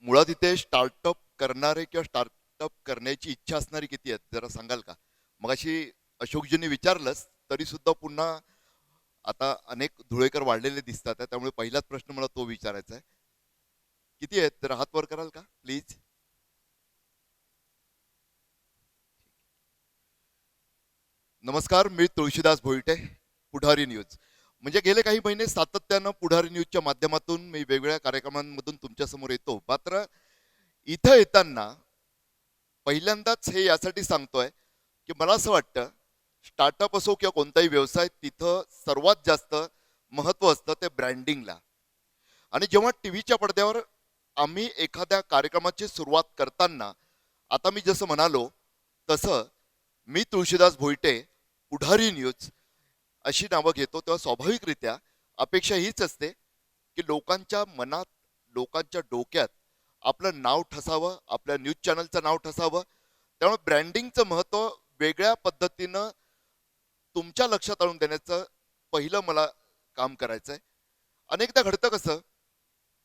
मुळात इथे स्टार्टअप करणारे किंवा स्टार्टअप करण्याची इच्छा असणारी किती आहेत जरा सांगाल का? मगाशी अशोकजींनी विचारलंच तरी सुद्धा पुन्हा आता अनेक धुळेकर वाढलेले दिसतात आहे, त्यामुळे पहिलाच प्रश्न मला तो विचारायचा आहे. किती आहेत जरा हात वर कराल का प्लीज? नमस्कार, मी तुळशीदास भोईटे, पुढारी न्यूज. म्हणजे गेले काही महिने सातत्यानं पुढारी न्यूजच्या माध्यमातून मी वेगवेगळ्या कार्यक्रमांमधून तुमच्या समोर येतो. मात्र इथं येताना पहिल्यांदाच हे यासाठी सांगतोय की मला असं वाटतं स्टार्टअप असो किंवा कोणताही व्यवसाय तिथं सर्वात जास्त महत्व असतं ते ब्रँडिंगला. आणि जेव्हा टीव्हीच्या पडद्यावर आम्ही एखाद्या कार्यक्रमाची सुरुवात करताना आता मी जसं म्हणालो तसं मी तुळशीदास भोईटे, पुढारी न्यूज अशी नावं घेतो, तेव्हा स्वाभाविकरित्या अपेक्षा हीच असते की लोकांच्या मनात, लोकांच्या डोक्यात आपलं नाव ठसावं, आपल्या न्यूज चॅनलचं नाव ठसावं. त्यामुळे ब्रँडिंगचं महत्त्व वेगळ्या पद्धतीनं तुमच्या लक्षात आणून देण्याचं पहिलं मला काम करायचं आहे. अनेकदा घडतं कसं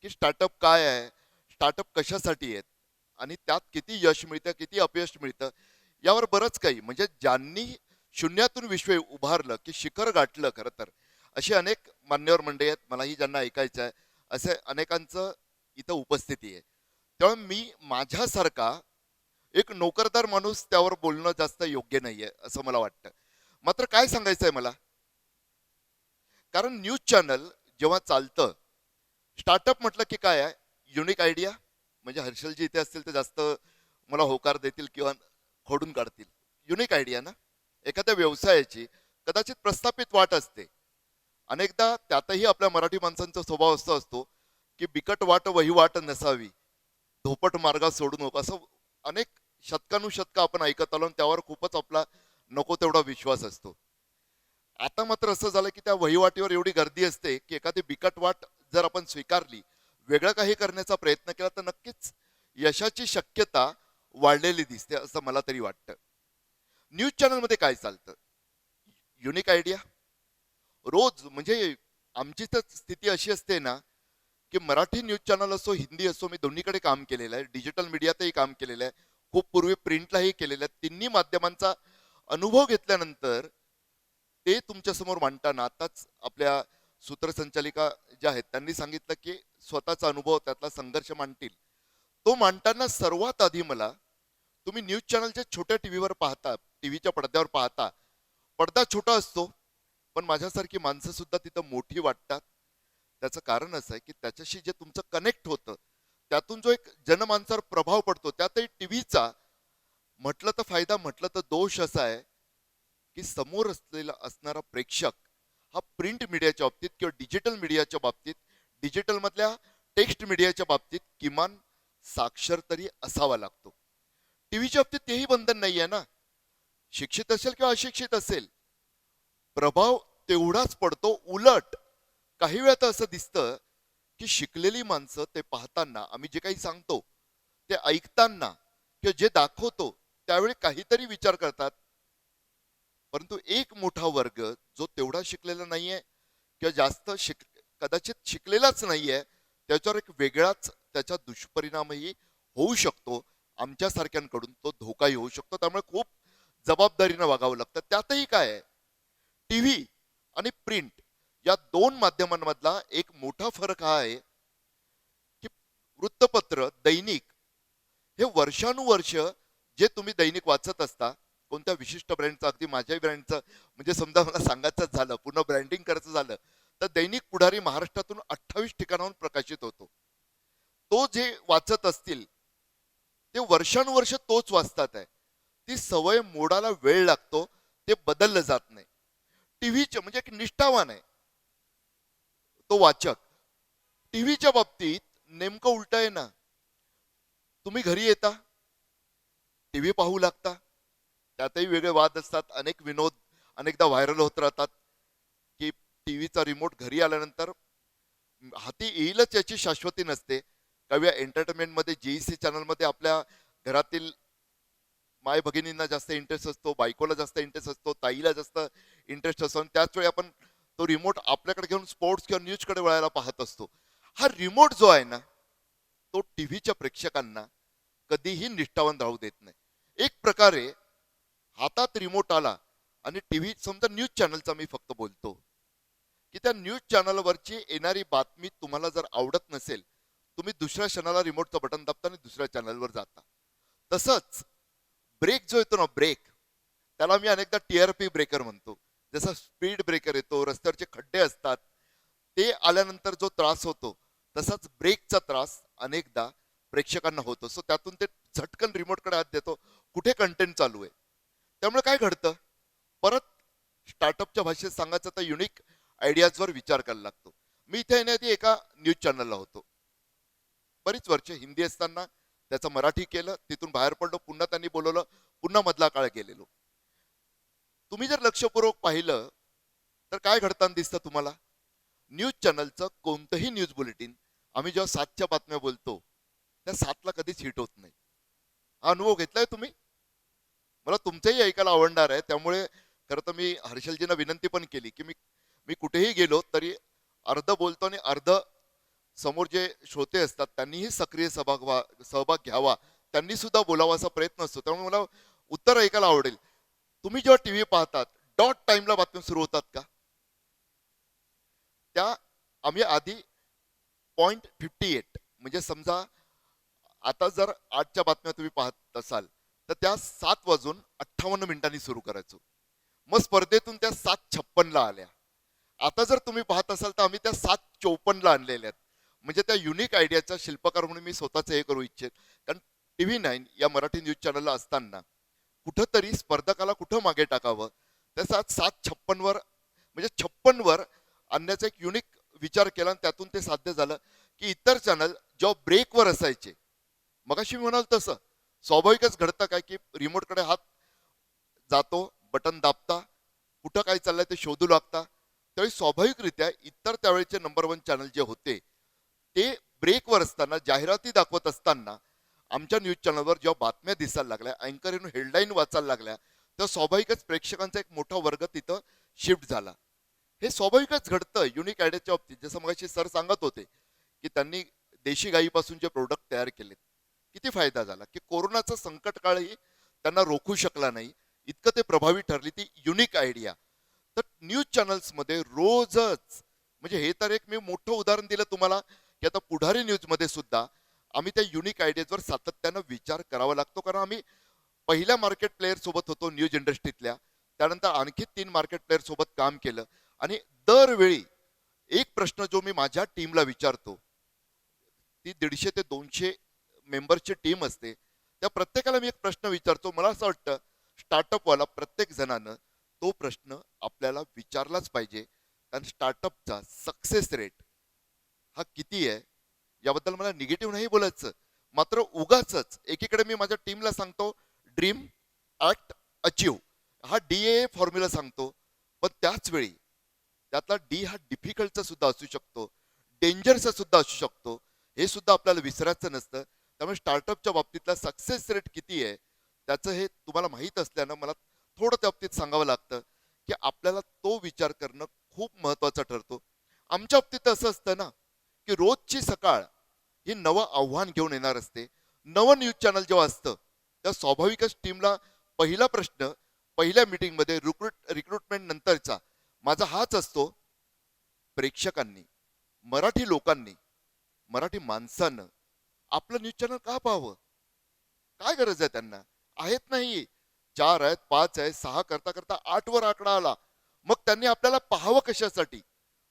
की स्टार्टअप काय आहे, स्टार्टअप कशासाठी आहेत आणि त्यात किती यश मिळतं, किती अपयश मिळतं, यावर बरंच काही म्हणजे ज्यांनी शून्यातून विश्व उभारलं की शिखर गाठलं, खरं तर असे अनेक मान्यवर मंडळी आहेत, मलाही ज्यांना ऐकायचं आहे असे अनेकांचं इथं उपस्थिती आहे. त्यामुळे मी माझ्यासारखा एक नोकरदार माणूस त्यावर बोलणं जास्त योग्य नाहीये असं मला वाटतं. मात्र काय सांगायचं आहे मला, कारण न्यूज चॅनल जेव्हा चालतं, स्टार्टअप म्हटलं की काय आहे, युनिक आयडिया. म्हणजे हर्षलजी इथे असतील तर जास्त मला होकार देतील किंवा खोडून काढतील. युनिक आयडिया ना, एखाद्या व्यवसायाची कदाचित प्रस्थापित वाट असते. अनेकदा त्यातही आपल्या मराठी माणसांचा स्वभाव असा असतो की बिकट वाट वही वाट नसावी, धोपट मार्गात सोडू नको, असं अनेक शतकानुशतक आपण ऐकत आलो आणि त्यावर खूपच आपला नको तेवढा विश्वास असतो. आता मात्र असं झालं की त्या वहिवाटीवर एवढी गर्दी असते की एखादी बिकट वाट जर आपण स्वीकारली, वेगळं काही करण्याचा प्रयत्न केला तर नक्कीच यशाची शक्यता वाढलेली दिसते असं मला तरी वाटतं. न्यूज चॅनलमध्ये काय चालतं? Unique idea. रोज म्हणजे आमची तर स्थिती अशी असते ना की मराठी न्यूज चॅनल असो, हिंदी असो, मी दोन्हीकडे काम केलेलं आहे, डिजिटल मीडियातही काम केलेलं आहे, खूप पूर्वी प्रिंटलाही केलेलं आहे. तिन्ही माध्यमांचा अनुभव घेतल्यानंतर ते तुमच्यासमोर मांडताना आताच आपल्या सूत्रसंचालिका ज्या आहेत त्यांनी सांगितलं की स्वतःचा अनुभव त्यातला संघर्ष मांडतील. तो मांडताना सर्वात आधी मला, तुम्ही न्यूज चॅनलच्या छोट्या टीव्हीवर पाहता, टीव्हीच्या पडद्यावर पाहता, पडदा छोटा असतो पण माझ्यासारखी माणसं सुद्धा तिथं मोठी वाटतात. त्याचं कारण असं आहे की त्याच्याशी जे तुमचं कनेक्ट होतं, त्यातून जो एक जनमानसावर प्रभाव पडतो, त्यातही टीव्हीचा म्हटलं तर फायदा, म्हटलं तर दोष असा आहे की समोर असलेला असणारा प्रेक्षक हा प्रिंट मीडियाच्या बाबतीत किंवा डिजिटल मीडियाच्या बाबतीत, डिजिटल मधल्या टेक्स्ट मीडियाच्या बाबतीत किमान साक्षर तरी असावा लागतो. टीव्हीच्या बाबतीत तेही बंधन नाही आहे ना, शिक्षित असेल किंवा अशिक्षित असेल, प्रभाव तेवढाच पडतो. उलट काही वेळा तर असं दिसतं की शिकलेली माणसं ते पाहताना, आम्ही जे काही सांगतो ते ऐकताना किंवा जे दाखवतो त्यावेळी काहीतरी विचार करतात, परंतु एक मोठा वर्ग जो तेवढा शिकलेला नाहीये किंवा जास्त कदाचित शिकलेलाच नाहीये, त्याच्यावर एक वेगळाच त्याचा दुष्परिणामही होऊ शकतो. आमच्यासारख्यांकडून तो धोकाही होऊ शकतो. त्यामुळे खूप जबाबदारीनं वागावं लागतं. त्यातही काय आहे, टीव्ही आणि प्रिंट या दोन माध्यमांमधला एक मोठा फरक हा आहे की वृत्तपत्र, दैनिक हे वर्षानुवर्ष जे तुम्ही दैनिक वाचत असता, कोणत्या विशिष्ट ब्रँडचं, अगदी माझ्याही ब्रँडचं, म्हणजे समजा मला सांगायचं झालं, पूर्ण ब्रँडिंग करायचं झालं, तर दैनिक पुढारी महाराष्ट्रातून 28 ठिकाणाहून प्रकाशित होतो. तो जे वाचत असतील ते वर्षानुवर्ष तोच वाचतात आहे. ती सवय मोडायला वेळ लागतो, ते बदललं जात नाही. टीव्हीचे म्हणजे एक निष्ठावान आहे तो वाचक. टीव्हीच्या बाबतीत नेमकं उलट आहे ना, तुम्ही घरी येता, टीव्ही पाहू लागता, त्यातही वेगळे वाद असतात, अनेक विनोद अनेकदा व्हायरल होत राहतात की टीव्हीचा रिमोट घरी आल्यानंतर हाती येईलच याची शाश्वती नसते. काही एंटरटेनमेंटमध्ये जीईसी चॅनलमध्ये आपल्या घरातील माय भगिनींना जास्त इंटरेस्ट असतो, बायकोला जास्त इंटरेस्ट असतो, ताईला जास्त इंटरेस्ट असतो, आणि त्याच वेळी आपण तो रिमोट आपल्याकडे घेऊन स्पोर्ट्स किंवा न्यूजकडे वळायला पाहत असतो. हा रिमोट जो आहे ना, तो टीव्हीच्या प्रेक्षकांना कधीही निष्ठावान राहू देत नाही. एक प्रकारे हातात रिमोट आला आणि टीव्ही, समजा न्यूज चॅनलचा मी फक्त बोलतो, की त्या न्यूज चॅनलवरची येणारी बातमी तुम्हाला जर आवडत नसेल, तुम्ही दुसऱ्या क्षणाला रिमोटचं बटन दाबता आणि दुसऱ्या चॅनलवर जाता. तसंच ब्रेक जो येतो ना, ब्रेक, त्याला मी अनेकदा टीआरपी ब्रेकर म्हणतो. जसं स्पीड ब्रेकर येतो, रस्त्यावरचे खड्डे असतात, ते आल्यानंतर जो त्रास होतो, तसाच ब्रेकचा त्रास अनेकदा प्रेक्षकांना होतो. सो त्यातून ते झटकन रिमोटकडे हात देतो, कुठे कंटेंट चालू आहे. त्यामुळे काय घडतं, परत स्टार्टअपच्या भाषेत सांगायचं तर युनिक आयडियाजवर विचार करायला लागतो. मी इथे येण्याआधी एका न्यूज चॅनलला होतो बरीच वर्ष, हिंदी असताना त्याचं मराठी केलं, तिथून बाहेर पडलो, पुन्हा त्यांनी बोलवलं, पुन्हा मधला काळ गेलेलो. तुम्ही जर लक्षपूर्वक पाहिलं तर काय घडताना दिसतं तुम्हाला, न्यूज चॅनलचं कोणतंही न्यूज बुलेटिन, आम्ही जेव्हा 7च्या बातम्या बोलतो त्या 7ला कधीच हिट होत नाही. हा अनुभव घेतलाय तुम्ही? मला तुमचंही ऐकायला आवडणार आहे. त्यामुळे खरं तर मी हर्षलजींना विनंती पण केली की मी मी कुठेही गेलो तरी अर्ध बोलतो आणि अर्ध समोर जे श्रोते असतात त्यांनीही सक्रिय सहभाग घ्यावा, त्यांनी सुद्धा बोलावा असा प्रयत्न असतो. त्यामुळे मला उत्तर ऐकायला आवडेल. तुम्ही जेव्हा टीव्ही पाहतात, डॉट टाइमला बातम्या सुरू होतात का? त्या आम्ही आधी .58 म्हणजे समजा आता जर 8च्या बातम्या तुम्ही पाहत असाल तर त्या 7:58 सुरू करायचो. मग स्पर्धेतून त्या 7:56ला आल्या. आता जर तुम्ही पाहत असाल तर आम्ही त्या 7:54ला आणलेल्या आहेत. म्हणजे त्या युनिक आयडियाचा शिल्पकार म्हणून मी स्वतःच हे करू इच्छित. कारण TV9 या मराठी न्यूज चॅनलला असताना कुठंतरी स्पर्धकाला कुठं मागे टाकावं, त्या 7:56वर म्हणजे 56वर आणण्याचा एक युनिक विचार केला आणि त्यातून ते साध्य झालं की इतर चॅनल जेव्हा ब्रेकवर असायचे, मगाशी मी म्हणाल तसं स्वाभाविकच घडतं काय की रिमोटकडे हात जातो, बटन दाबता, कुठं काय चाललंय ते शोधू लागता. त्यावेळी स्वाभाविकरित्या इतर त्यावेळेचे नंबर 1 चॅनल जे होते ते ब्रेकवर असताना, जाहिराती दाखवत असताना आमच्या न्यूज चॅनलवर जेव्हा बातम्या दिसायला लागल्या, अँकर येऊन हेडलाईन वाचायला लागल्या, तर स्वाभाविकच प्रेक्षकांचा एक मोठा वर्ग तिथं शिफ्ट झाला. हे स्वाभाविकच घडतं युनिक आयडियाच्या बाबतीत. जसं मगाशी सर सांगत होते की त्यांनी देशी गाईपासून जे प्रोडक्ट तयार केलेत, किती फायदा झाला, की कोरोनाचा संकट काळही त्यांना रोखू शकला नाही, इतकं ते प्रभावी ठरली ती युनिक आयडिया. तर न्यूज चॅनल्समध्ये रोजच, म्हणजे हे तर एक मी मोठं उदाहरण दिलं तुम्हाला की आता पुढारी न्यूजमध्ये सुद्धा आम्ही त्या युनिक आयडियाजवर सातत्यानं विचार करावा लागतो. कारण आम्ही पहिल्या मार्केट प्लेअर सोबत होतो न्यूज इंडस्ट्रीतल्या, त्यानंतर आणखी 3 मार्केट प्लेअर सोबत काम केलं. आणि दरवेळी एक प्रश्न जो मी माझ्या टीमला विचारतो, ती 150 ते 200 मेंबर्सची टीम असते, त्या प्रत्येकाला मी एक प्रश्न विचारतो. मला असं वाटतं स्टार्टअपवाला प्रत्येक जणानं तो प्रश्न आपल्याला विचारलाच पाहिजे. कारण स्टार्टअपचा सक्सेस रेट हा किती आहे याबद्दल मला निगेटिव्ह नाही बोलायचं, मात्र उगाच एकीकडे मी माझ्या टीमला सांगतो ड्रीम, ऍक्ट, अचीव, हा DAA फॉर्म्युला सांगतो, पण त्याच वेळी त्यातला डी हा डिफिकल्टचा सुद्धा असू शकतो, डेंजरचा सुद्धा असू शकतो, हे सुद्धा आपल्याला विसरायचं नसतं. त्यामुळे स्टार्टअपच्या बाबतीतला सक्सेस रेट किती आहे त्याचं हे तुम्हाला माहीत असल्यानं मला थोडं त्या बाबतीत सांगावं लागतं की आपल्याला तो विचार करणं खूप महत्वाचं ठरतो. आमच्या बाबतीत असं असतं ना की रोजची सकाळ ही नवं आव्हान घेऊन येणार असते. नवं न्यूज चॅनल जेव्हा असतं त्या स्वाभाविकच टीमला पहिला प्रश्न पहिल्या मीटिंगमध्ये रिक्रुटमेंट नंतरचा माझा हाच असतो, प्रेक्षकांनी, मराठी लोकांनी, मराठी माणसानं आपलं न्यूज चॅनल का पाहावं? काय गरज आहे त्यांना? आहेत नाही, 4 आहेत, 5 आहे, 6 करता करता 8 वर आकडा आला, मग त्यांनी आपल्याला पाहावं कशासाठी?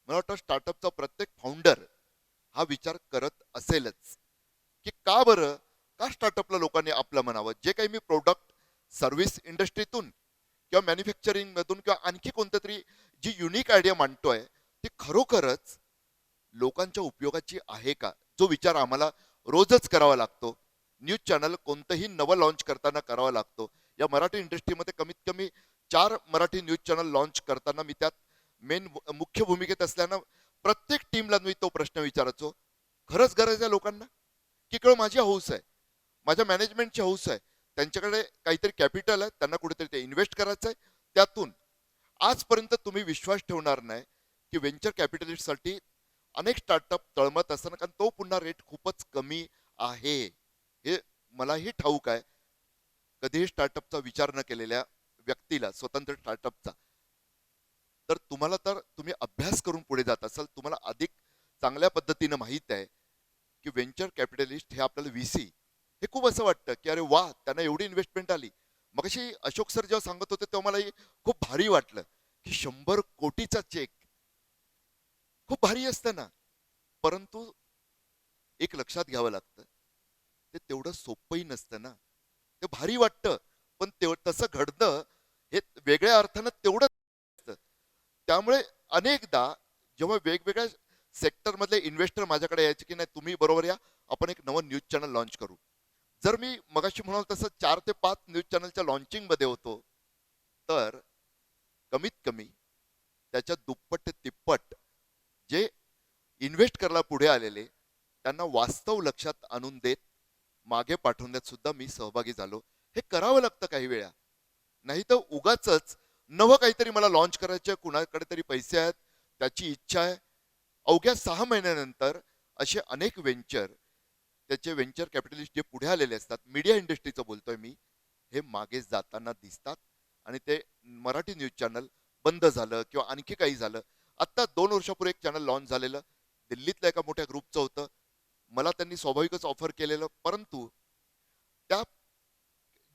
मला वाटतं स्टार्टअपचा प्रत्येक फाउंडर हा विचार करत असेलच की का बरं, का स्टार्टअपला लोकांनी आपलं म्हणावं? जे काही मी प्रोडक्ट सर्व्हिस इंडस्ट्रीतून किंवा मॅन्युफॅक्चरिंग मधून किंवा आणखी कोणत्या तरी जी युनिक आयडिया मांडतोय ती खरोखरच लोकांच्या उपयोगाची आहे का, जो विचार आम्हाला रोजच करावा लागतो. न्यूज चॅनल कोणतंही नवं लॉन्च करताना करावा लागतो. या मराठी इंडस्ट्रीमध्ये कमीत कमी 4 मराठी न्यूज चॅनल लॉन्च करताना मी त्यात मेन मुख्य भूमिकेत असल्यानं प्रत्येक टीमला मी तो प्रश्न विचारायचो, खरंच गरज आहे लोकांना, की केवळ माझी हौस आहे, माझ्या मॅनेजमेंटची हौस आहे, त्यांच्याकडे काहीतरी कॅपिटल आहे, त्यांना कुठेतरी ते इन्व्हेस्ट करायचं आहे. त्यातून आजपर्यंत तुम्ही विश्वास ठेवणार नाही की व्हेंचर कॅपिटलिस्टसाठी अनेक स्टार्टअप तळमत असताना, कारण तो पुन्हा रेट खूपच कमी आहे हे मलाही ठाऊक आहे. कधीही स्टार्टअपचा विचार न केलेल्या व्यक्तीला, स्वतंत्र स्टार्टअपचा, तर तुम्हाला, तर तुम्ही अभ्यास करून पुढे जात असाल, तुम्हाला अधिक चांगल्या पद्धतीनं माहीत आहे की व्हेंचर कॅपिटलिस्ट हे आपल्याला व्हीसी हे खूप असं वाटतं की अरे वा, त्यांना एवढी इन्व्हेस्टमेंट आली. मगाशी अशोक सर जेव्हा सांगत होते तेव्हा मला खूप भारी वाटलं की 100 कोटीचा चेक खूप भारी असतं ना. परंतु एक लक्षात घ्यावं लागतं, ते तेवढं सोपंही नसतं ना. ते भारी वाटतं, पण तसं घडणं हे वेगळ्या अर्थानं तेवढं असतं. त्यामुळे अनेकदा जेव्हा वेगवेगळ्या सेक्टर मधले इन्व्हेस्टर माझ्याकडे यायचे की नाही तुम्ही बरोबर या, आपण एक नवं न्यूज चॅनल लॉन्च करू. जर मी मगाशी म्हणाल तसं 4 ते 5 न्यूज चॅनलच्या लॉन्चिंग मध्ये होतो, तर कमीत कमी त्याच्या दुप्पट ते तिप्पट जे इन्व्हेस्ट करायला पुढे आलेले, त्यांना वास्तव लक्षात आणून देत, मागे पाठवण्यात सुद्धा मी सहभागी झालो. हे करावं लागतं काही वेळा. नाही तर उगाचच नवं काहीतरी मला लॉन्च करायचं, कुणाकडे तरी पैसे आहेत, त्याची इच्छा आहे. अवघ्या 6 महिन्यानंतर असे अनेक त्याचे व्हेंचर कॅपिटलिस्ट जे पुढे आलेले असतात, मीडिया इंडस्ट्रीचं बोलतोय मी, हे मागे जाताना दिसतात. आणि ते मराठी न्यूज चॅनल बंद झालं किंवा आणखी काही झालं. आत्ता 2 वर्षापूर्वी एक चॅनल लॉन्च झालेलं, दिल्लीतल्या एका मोठ्या ग्रुपचं होतं. मला त्यांनी स्वाभाविकच ऑफर केलेलं, परंतु त्या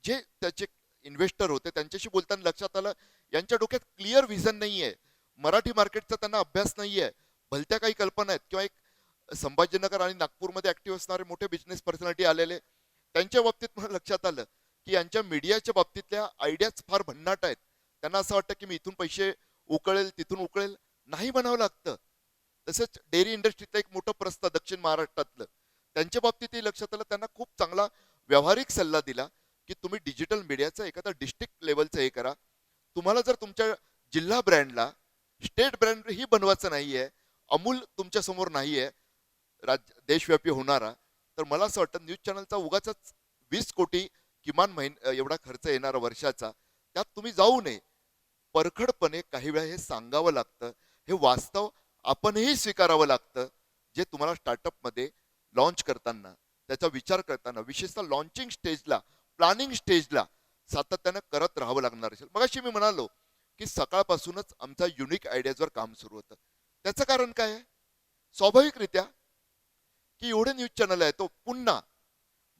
जे त्याचे इन्व्हेस्टर होते त्यांच्याशी बोलताना लक्षात आलं, यांच्या डोक्यात क्लिअर व्हिजन नाहीये, मराठी मार्केटचा त्यांना अभ्यास नाहीये. भलत्या काही कल्पना आहेत, किंवा एक संभाजीनगर आणि नागपूरमध्ये ऍक्टिव्ह असणारे मोठे बिझनेस पर्सनॅलिटी आलेले, त्यांच्या बाबतीत मला लक्षात आलं की यांच्या मीडियाच्या बाबतीतल्या आयडियाच फार भन्नाट आहेत. त्यांना असं वाटतं की मी इथून पैसे उकळेल तिथून उकळेल, नाही बनावं लागतं. तसंच डेअरी इंडस्ट्रीचं एक मोठं प्रस्थ दक्षिण महाराष्ट्रातलं, त्यांच्या बाबतीतही लक्षात आलं, त्यांना खूप चांगला व्यावहारिक सल्ला दिला की तुम्ही डिजिटल मीडियाचं एखादा डिस्ट्रिक्ट लेवलचं हे करा. तुम्हाला जर तुमच्या जिल्हा ब्रँडला स्टेट ब्रँड ही बनवायचं नाहीये, अमूल तुमच्या समोर नाहीये देशव्यापी होणारा, तर मला असं वाटतं न्यूज चॅनलचा उगाच 20 कोटी किमान एवढा खर्च येणारा वर्षाचा, त्यात तुम्ही जाऊ नये. परखडपणे काही वेळा हे सांगावं लागतं, हे वास्तव आपणही स्वीकारावं लागतं. जे तुम्हाला स्टार्टअप मध्ये लॉन्च करताना, त्याचा विचार करताना, विशेषतः लॉन्चिंग स्टेजला, प्लॅनिंग स्टेजला सातत्यानं करत राहावं लागणार असेल. मगाशी मी म्हणालो की सकाळपासूनच आमचा युनिक आयडियाजवर काम सुरू होतं. त्याचं कारण काय आहे? स्वाभाविकरित्या की एवढे न्यूज चॅनल आहे, तो पुन्हा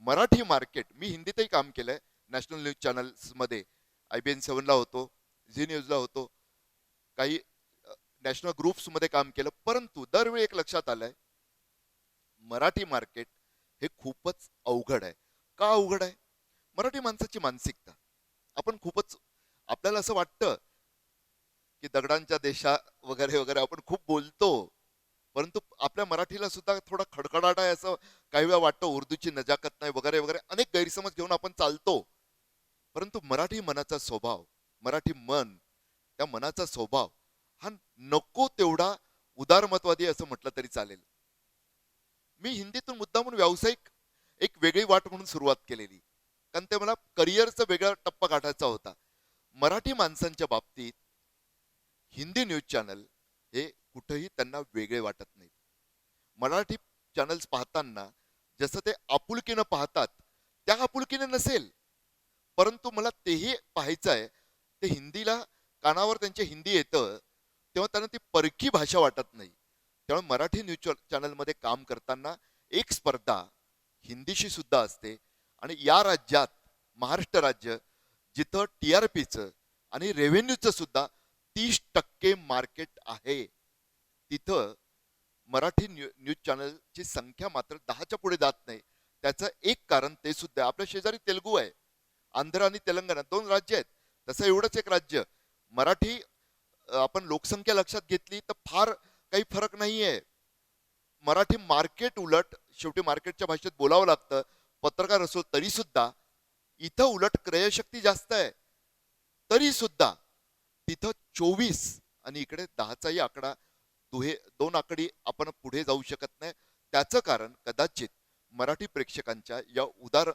मराठी मार्केट, मी हिंदीतही काम केलंय नॅशनल न्यूज चॅनल्स मध्ये, IBN 7ला होतो, झी न्यूजला होतो, काही नॅशनल ग्रुप्स मध्ये काम केलं. परंतु दरवेळी एक लक्षात आलंय, मराठी मार्केट हे खूपच अवघड आहे. का अवघड आहे? मराठी माणसाची मानसिकता, आपण खूपच, आपल्याला असं वाटतं की दगडांच्या देशा वगैरे वगैरे आपण खूप बोलतो, परंतु आपल्या मराठीला सुद्धा थोडा खडखडाट आहे असं काही वेळा वाटतं. उर्दूची नजाकत नाही वगैरे वगैरे अनेक गैरसमज घेऊन आपण चालतो. परंतु मराठी मनाचा स्वभाव, मराठी मन, त्या मनाचा स्वभाव हा नको तेवढा उदारमतवादी असं म्हटलं तरी चालेल. मी हिंदीतून मुद्दामून व्यावसायिक एक वेगळी वाट म्हणून सुरुवात केलेली, कारण ते मला करिअरचा वेगळा टप्पा गाठायचा होता. मराठी माणसांच्या बाबतीत हिंदी न्यूज चॅनल हे कुठेही त्यांना वेगळे वाटत नाहीत. मराठी चॅनल्स पाहताना जसं ते आपुलकीनं पाहतात, त्या आपुलकीनं नसेल, परंतु मला तेही पाहायचं आहे. ते हिंदीला कानावर त्यांच्या हिंदी येतं तेव्हा त्यांना ती परकी भाषा वाटत नाही. त्यामुळे मराठी न्यूज चॅनलमध्ये काम करताना एक स्पर्धा हिंदीशी सुद्धा असते. आणि या राज्यात, महाराष्ट्र राज्य, जिथं TRPचं आणि रेव्हेन्यूचं सुद्धा 30% मार्केट आहे, तिथं मराठी न्यूज चॅनलची संख्या मात्र 10च्या पुढे जात नाही. त्याचं एक कारण ते सुद्धा, आपल्या शेजारी तेलुगू आहे, आंध्र आणि तेलंगणा 2 राज्य आहेत. तसं एवढंच एक राज्य मराठी, आपण लोकसंख्या लक्षात घेतली तर फार काही फरक नाहीये. मराठी मार्केट उलट, शेवटी मार्केटच्या भाषेत बोलावं लागतं, पत्रकार असो तरी सुद्धा इथं उलट क्रयशक्ती जास्त आहे, तरी सुद्धा तिथं 24 आणि इकडे 10चाही आकडा, 2 आकडी आपण पुढे जाऊ शकत नाही. त्याचं कारण कदाचित मराठी प्रेक्षकांच्या या उदार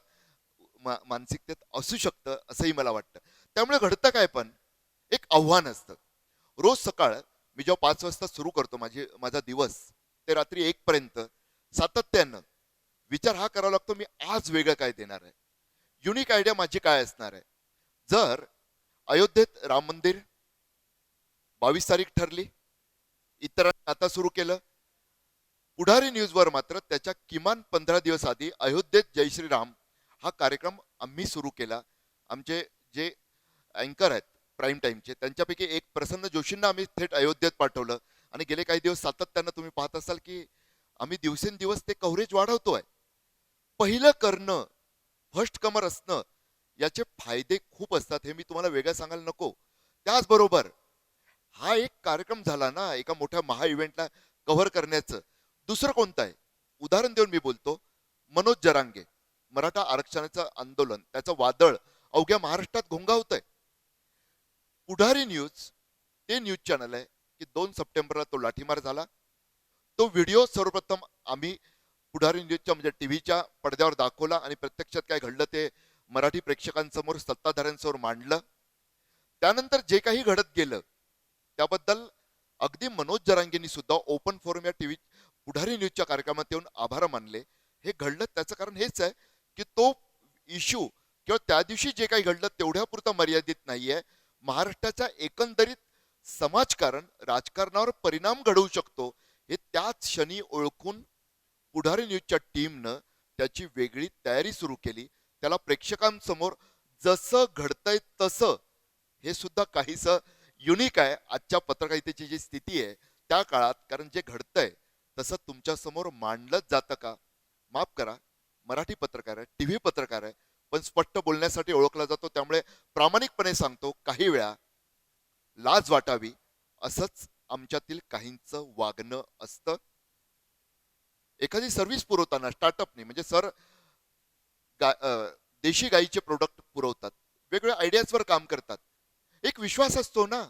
मानसिकतेत असू शकतं असंही मला वाटतं. त्यामुळे घडतं काय, पण एक आव्हान असतं. रोज सकाळ मी जेव्हा 5 वाजता सुरू करतो माझा दिवस, ते रात्री 1 पर्यंत सातत्यानं विचार हा करावा लागतो, मी आज वेगळं काय देणार आहे, युनिक आयडिया माझी काय असणार आहे. जर अयोध्येत राम मंदिर 22 तारीख ठरली, इतरांनी आता सुरू केलं, पुढारी न्यूजवर मात्र त्याच्या किमान 15 दिवस आधी अयोध्येत जय श्रीराम हा कार्यक्रम आम्ही सुरू केला. आमचे जे अँकर आहेत प्राईम टाईमचे, त्यांच्यापैकी एक प्रसन्न जोशींना आम्ही थेट अयोध्येत पाठवलं. आणि गेले काही दिवस सातत्यानं तुम्ही पाहत असाल की आम्ही दिवसेंदिवस ते कव्हरेज वाढवतोय. पहिलं करणं, फर्स्ट कमर असणं, याचे फायदे खूप असतात, हे मी तुम्हाला वेगळं सांगायला नको. त्याचबरोबर हा एक कार्यक्रम झाला ना एका मोठ्या महा इव्हेंटला कव्हर करण्याचं. दुसरं कोणतं आहे, उदाहरण देऊन मी बोलतो. मनोज जरांगे, मराठा आरक्षणाचं आंदोलन, त्याचं वादळ अवघ्या महाराष्ट्रात घोंगावतंय. पुढारी न्यूज ते न्यूज चॅनल आहे की 2 सप्टेंबरला तो लाठीमार झाला. तो व्हिडिओ सर्वप्रथम आम्ही पुढारी न्यूजच्या म्हणजे टीव्हीच्या पडद्यावर दाखवला आणि प्रत्यक्षात काय घडलं ते मराठी प्रेक्षकांसमोर, सत्ताधाऱ्यांसमोर मांडलं. त्यानंतर जे काही घडत गेलं त्याबद्दल अगदी मनोज जरांगेंनी सुद्धा ओपन फोरम या टीव्ही पुढारी न्यूजच्या कार्यक्रमात येऊन आभार मानले. हे घडलं त्याचं कारण हेच आहे की तो इश्यू किंवा त्या दिवशी जे काही घडलं तेवढ्यापुरता मर्यादित नाहीये. महाराष्ट्राच्या एकंदरीत समाजकारण, राजकारणावर परिणाम घडवू शकतो हे त्याच क्षणी ओळखून पुढारी न्यूजच्या टीमनं त्याची वेगळी तयारी सुरू केली. त्याला प्रेक्षकांसमोर जसं घडतंय तसं, हे सुद्धा काहीसं युनिक आहे आजच्या पत्रकारितेची जी स्थिती आहे त्या काळात. कारण जे घडतंय तसं तुमच्या समोर मांडलंच जातं का? माफ करा, मराठी पत्रकार आहे, टीव्ही पत्रकार आहे, पण स्पष्ट बोलण्यासाठी ओळखला जातो. त्यामुळे प्रामाणिकपणे सांगतो, काही वेळा लाज वाटावी असंच आमच्यातील काहींचं वागणं असतं. एखादी सर्व्हिस पुरवताना स्टार्टअपने म्हणजे सर देशी गाईचे प्रोडक्ट पुरवतात, वेगवेगळ्या आयडियाजवर काम करतात, एक विश्वास असतो ना.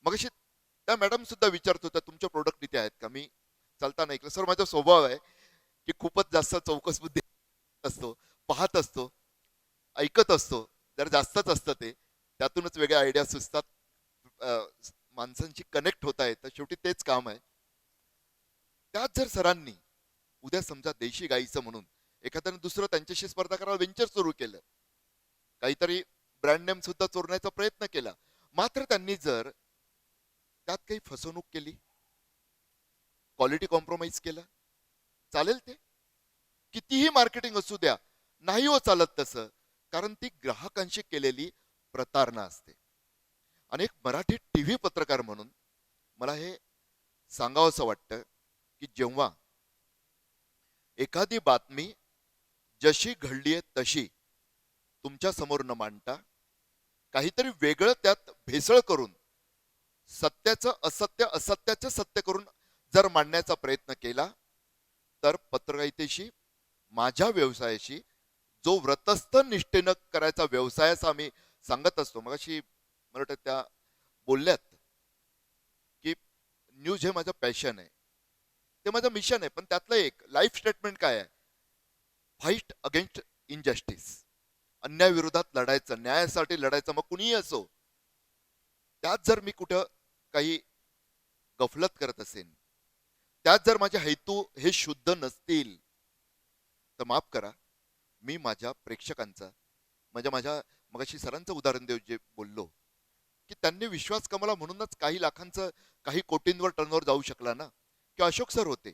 मग त्या मॅडम सुद्धा विचारत होत्या तुमचे प्रोडक्ट इथे आहेत का. मी चालताना ऐकलं, सर माझा स्वभाव आहे की खूपच जास्त चौकस बुद्धी असतो, पाहत असतो, ऐकत असतो, जर जास्तच असतं ते, त्यातूनच वेगळ्या आयडिया सुचतात, माणसांशी कनेक्ट होता येतं, शेवटी तेच काम आहे. त्यात जर सरांनी उद्या समजा देशी गाईचं म्हणून एखाद्याने दुसरं त्यांच्याशी स्पर्धा करायला वेंचर सुरू केलं, काहीतरी ब्रँड नेम सुद्धा चोरण्याचा प्रयत्न केला, मात्र त्यांनी जर त्यात काही फसवणूक केली, क्वालिटी कॉम्प्रोमाइज केलं, चालेल ते? कितीही मार्केटिंग असू द्या, नाही हो चालत तसं, कारण ती ग्राहकांशी केलेली प्रतारणा असते. आणि एक मराठी टीव्ही पत्रकार म्हणून मला हे सांगावंसं वाटतं की जेव्हा एखादी बातमी जशी घडलीये तशी तुमच्या समोर न मांडता काहीतरी वेगळं त्यात भेसळ करून सत्याचं असत्य, असत्याचं सत्य करून जर मांडण्याचा प्रयत्न केला तर पत्रकारितेशी, माझ्या व्यवसायाशी जो व्रतस्थ निष्ठेनं करायचा व्यवसाय असा आम्ही सांगत असतो. मगाशी मला वाटतं त्या बोलल्यात की न्यूज हे माझं पॅशन आहे, ते माझं मिशन आहे, पण त्यातलं एक लाईफ स्टेटमेंट काय आहे, फाईट अगेन्स्ट इनजस्टिस, अन्यायाविरोधात लढायचं, न्यायासाठी लढायचं, मग कुणीही असो. त्यात जर मी कुठं काही गफलत करत असेल, त्यात जर माझे हेतू हे शुद्ध नसतील तर माफ करा, मी माझ्या प्रेक्षकांचा म्हणजे माझ्या मगाशी सरांचं उदाहरण देऊ जे बोललो की त्यांनी विश्वास कमवला म्हणूनच काही लाखांचं, काही कोटींवर टर्नओव्हर जाऊ शकला ना. की अशोक सर होते,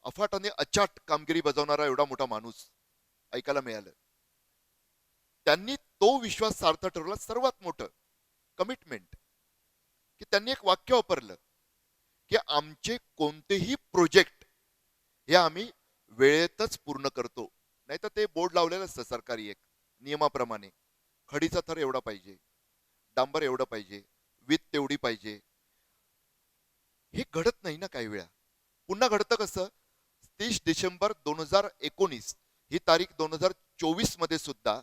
अफाट आणि अचाट कामगिरी बजावणारा एवढा मोठा माणूस ऐकायला मिळालं. त्यांनी तो विश्वास सार्थ ठरवला. सर्वात मोठं कमिटमेंट की त्यांनी एक वाक्य वापरलं की आमचे कोणतेही प्रोजेक्ट हे आम्ही वेळेतच पूर्ण करतो. नाहीतर ते बोर्ड लावलेलं असतं सरकारी एक नियमाप्रमाणे, खडीचा थर एवढा पाहिजे, डांबर एवढं पाहिजे, वीज तेवढी पाहिजे. हे घडत नाही ना काही वेळा. पुन्हा घडतं कसं, 30 डिसेंबर 2019 ही तारीख 2024 मध्ये सुद्धा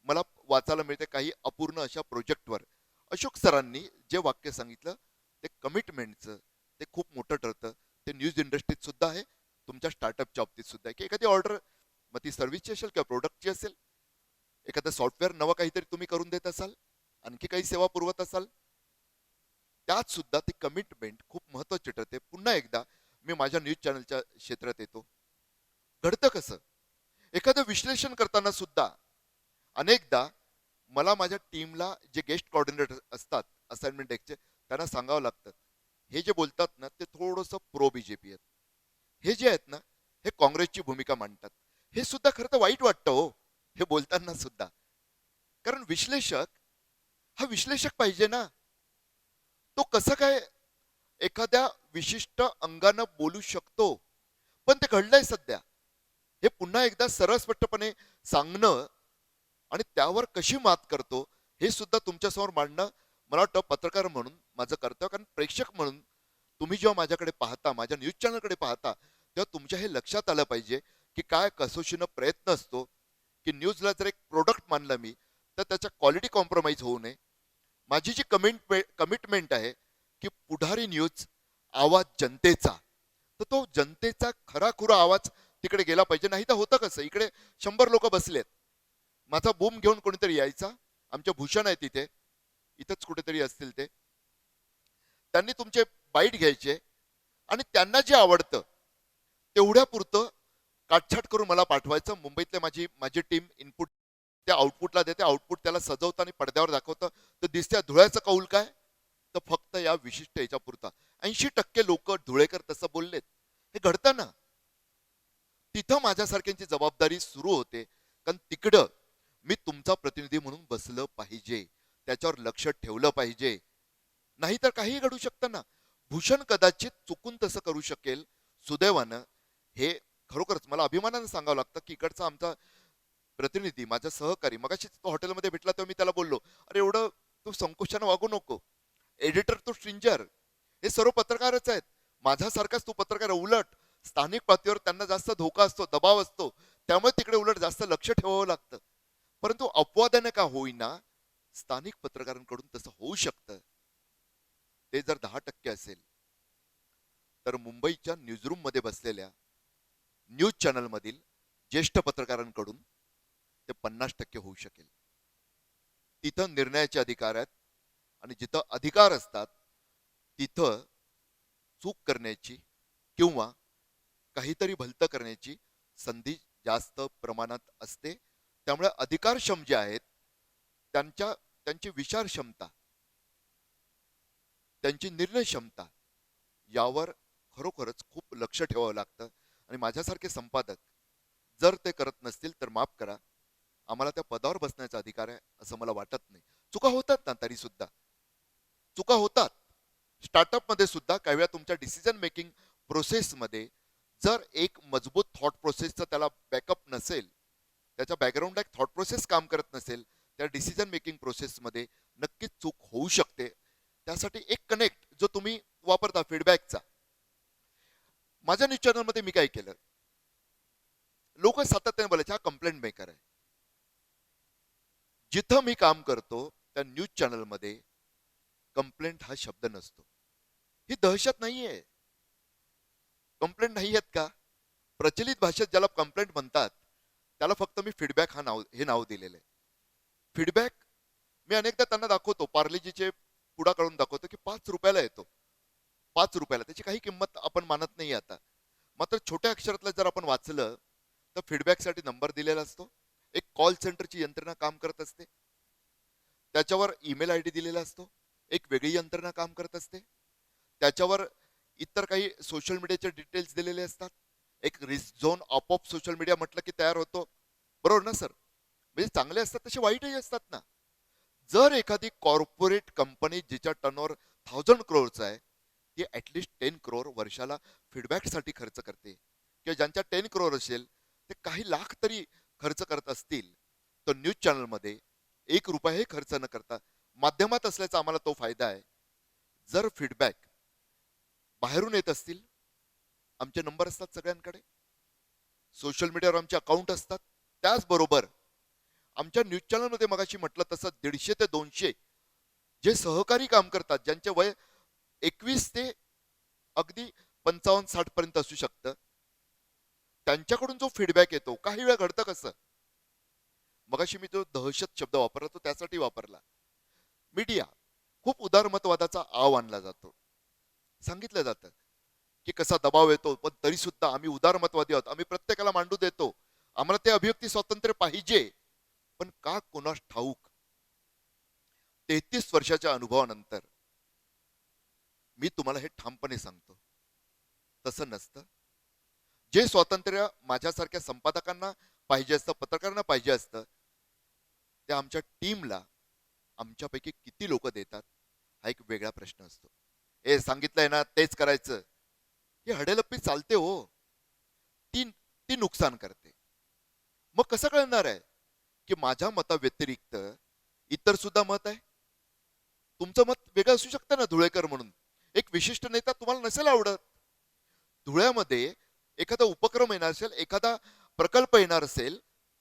मला वाचायला मिळते काही अपूर्ण अशा प्रोजेक्टवर अशोक सरांनी जे वाक्य सांगितलं ते कमिटमेंटचं, ते खूप मोठं ठरतं. ते न्यूज इंडस्ट्रीत सुद्धा आहे, तुमच्या स्टार्टअपच्या बाबतीत सुद्धा आहे. की एखादी ऑर्डर, मग ती सर्व्हिसची असेल किंवा प्रोडक्टची असेल, एखादं सॉफ्टवेअर नवं काहीतरी तुम्ही करून देत असाल, आणखी काही सेवा पुरवत असाल, त्यात सुद्धा ती कमिटमेंट खूप महत्वाची ठरते. पुन्हा एकदा मी माझ्या न्यूज चॅनलच्या क्षेत्रात येतो. घडतं कसं? एखादं विश्लेषण करताना सुद्धा अनेकदा मला माझ्या टीमला जे गेस्ट कोऑर्डिनेटर असतात असाइनमेंट डेस्कचे, त्यांना सांगावं लागतं, हे जे बोलतात ना ते थोडंसं प्रो बीजेपी आहेत. हे जे आहेत ना, हे काँग्रेसची भूमिका मांडतात. हे सुद्धा खरं तर वाईट वाटतं हो, हे बोलताना सुद्धा. कारण विश्लेषक हा विश्लेषक पाहिजे ना. तो कसं काय एखाद्या विशिष्ट अंगानं बोलू शकतो? पण ते घडलंय सध्या. हे पुन्हा एकदा सरळ स्पष्टपणे सांगणं आणि त्यावर कशी मात करतो हे सुद्धा तुमच्यासमोर मांडणं मला वाटतं पत्रकार म्हणून माझं कर्तव्य. कारण प्रेक्षक म्हणून तुम्ही जेव्हा माझ्याकडे पाहता, माझ्या न्यूज चॅनलकडे पाहता, तेव्हा तुमच्या हे लक्षात आलं पाहिजे की काय कसोशीनं प्रयत्न असतो की न्यूजला जर एक प्रोडक्ट मानलं मी, तर त्याच्या क्वालिटी कॉम्प्रोमाइज होऊ नये. माझी जी कमिटमेंट आहे की पुढारी न्यूज आवाज जनतेचा, तर तो जनतेचा खराखुरा आवाज तिकडे गेला पाहिजे. नाही तर होतं कसं, इकडे 100 लोक बसलेत, माझा बूम घेऊन कोणीतरी यायचा, आमचे भूषण आहे तिथे, इथंच कुठेतरी असतील ते, त्यांनी तुमचे बाईट घ्यायचे आणि त्यांना जे आवडतं तेवढ्या पुरतं काटछाट करून मला पाठवायचं. मुंबईतले माझी माझी टीम इनपुट त्या आउटपुटला देते, आउटपुट त्याला सजवतं आणि पडद्यावर दाखवतं, तर दिसत्या धुळ्याचं कौल काय, तर फक्त या विशिष्ट याच्या पुरता. 80% लोक धुळेकर तसं बोललेत. हे घडतं ना, तिथं माझ्यासारख्यांची जबाबदारी सुरू होते. कारण तिकडं मी तुमचा प्रतिनिधी म्हणून बसलं पाहिजे, त्याच्यावर लक्ष ठेवलं पाहिजे. नाहीतर काहीही घडू शकतं ना. भूषण कदाचित चुकून तसं करू शकेल, सुदैवानं. हे खरोखरच मला अभिमानानं सांगावं लागतं की इकडचा आमचा प्रतिनिधी, माझा सहकारी, मगाशीच तो हॉटेलमध्ये भेटला तेव्हा मी त्याला बोललो, अरे एवढं तू संकोचानं वागू नको, एडिटर तो स्ट्रिंजर, हे सर्व पत्रकारच आहेत, माझ्यासारखाच तू पत्रकार आहे. उलट स्थानिक पातळीवर त्यांना जास्त धोका असतो, दबाव असतो, त्यामुळे तिकडे उलट जास्त लक्ष ठेवावं लागतं. परंतु अपवादाने का होईना स्थानिक पत्रकारांकडून तसं होऊ शकतं. ते जर 10% असेल, तर मुंबईच्या न्यूजरूम मध्ये बसलेल्या न्यूज चॅनल मधील ज्येष्ठ पत्रकारांकडून ते 50% होऊ शकेल. तिथं निर्णयाचे अधिकार आहेत आणि जिथं अधिकार असतात तिथं चूक करण्याची किंवा काहीतरी भलतं करण्याची संधी जास्त प्रमाणात असते. त्यामुळे अधिकारक्षम जे आहेत त्यांची विचार क्षमता, त्यांची निर्णय क्षमता यावर खरोखरच खूप लक्ष ठेवावं लागतं. आणि माझ्यासारखे संपादक जर ते करत नसतील तर माफ करा, आम्हाला त्या पदावर बसण्याचा अधिकार आहे असं मला वाटत नाही. चुका होतात ना, तरी सुद्धा चुका होतात. स्टार्टअप मध्ये सुद्धा काही वेळा तुमच्या डिसिजन मेकिंग प्रोसेसमध्ये जर एक मजबूत थॉट प्रोसेसचा त्याला बॅकअप नसेल, त्याच्या बॅकग्राऊंडला एक थॉट प्रोसेस काम करत नसेल, त्या डिसिजन मेकिंग प्रोसेसमध्ये नक्कीच चूक होऊ शकते. त्यासाठी एक कनेक्ट जो तुम्ही वापरता फीडबॅकचा, माझ्या न्यूज चॅनलमध्ये मी काय केलं, लोक सातत्याने बोलायचे हा कंप्लेंट मेकर आहे. जिथं मी काम करतो त्या न्यूज चॅनलमध्ये कंप्लेंट हा शब्द नसतो. ही दहशत नाहीये. कंप्लेंट नाही आहेत का? प्रचलित भाषेत ज्याला कंप्लेंट म्हणतात त्याला फक्त मी फीडबॅक हे नाव दिलेलं आहे. फीडबॅक मी अनेकदा त्यांना दाखवतो, पार्लेजीचे पुडा काढून दाखवतो की 5 रुपयाला येतो. 5 रुपयाला त्याची काही किंमत आपण मानत नाही आता. मात्र छोट्या अक्षरातलं जर आपण वाचलं तर फीडबॅकसाठी नंबर दिलेला असतो. एक कॉल सेंटरची यंत्रणा काम करत असते, त्याच्यावर ईमेल आय डी दिलेला असतो, एक वेगळी यंत्रणा काम करत असते, त्याच्यावर इतर काही सोशल मीडियाचे डिटेल्स दिलेले असतात. एक रिस्क झोन आपोआप सोशल मीडिया म्हटलं की तयार होतो. बरोबर ना सर? म्हणजे चांगले असतात तसे वाईटही असतात ना. जर एखादी कॉर्पोरेट कंपनी जिच्या टर्नओव्हर 1000 करोडचा आहे, ती ऍटलिस्ट 10 करोड वर्षाला फीडबॅकसाठी खर्च करते, किंवा ज्यांच्या 10 करोड असेल ते काही लाख तरी खर्च करत असतील, तर न्यूज चॅनलमध्ये 1 रुपयाही खर्च न करता माध्यमात असल्याचा आम्हाला तो फायदा आहे. जर फीडबॅक बाहेरून येत असतील, आमचे नंबर असतात सगळ्यांकडे, सोशल मीडियावर आमचे अकाउंट असतात. त्याचबरोबर आमच्या न्यूज चॅनलमध्ये मगाशी म्हटलं तसं 150 ते 200 जे सहकारी काम करतात, ज्यांचे वय 21 ते अगदी 55-60 पर्यंत असू शकतं, त्यांच्याकडून जो फीडबॅक येतो, काही वेळा घडतं कसं, मगाशी मी जो दहशत शब्द वापरला तो त्यासाठी वापरला. मीडिया खूप उदारमतवादाचा आव आणला जातो. सांगितलं जातं की कसा दबाव येतो, पण तरी सुद्धा आम्ही उदारमतवादी आहोत, आम्ही प्रत्येकाला मांडू देतो, आम्हाला ते अभिव्यक्ती स्वातंत्र्य पाहिजे. पण का कोणास ठाऊक 33 वर्षाच्या अनुभवानंतर मी तुम्हाला हे ठामपणे सांगतो, तसं नसतं. जे स्वातंत्र्य माझ्यासारख्या संपादकांना पाहिजे असतं, पत्रकारांना पाहिजे असतं, ते आमच्या टीमला आमच्यापैकी किती लोक देतात हा एक वेगळा प्रश्न असतो. हे सांगितलंय ना तेच करायचं, ही हडेलप्पी चालते हो. ती ती नुकसान करते. मग कसं कळणार आहे की माझ्या मताव्यतिरिक्त इतर सुद्धा मत आहे? तुमचं मत वेगळं असू शकतं ना, धुळेकर म्हणून एक विशिष्ट नेता तुम्हाला नसेल आवडत. धुळ्यामध्ये एखादा उपक्रम येणार असेल, एखादा प्रकल्प येणार असेल,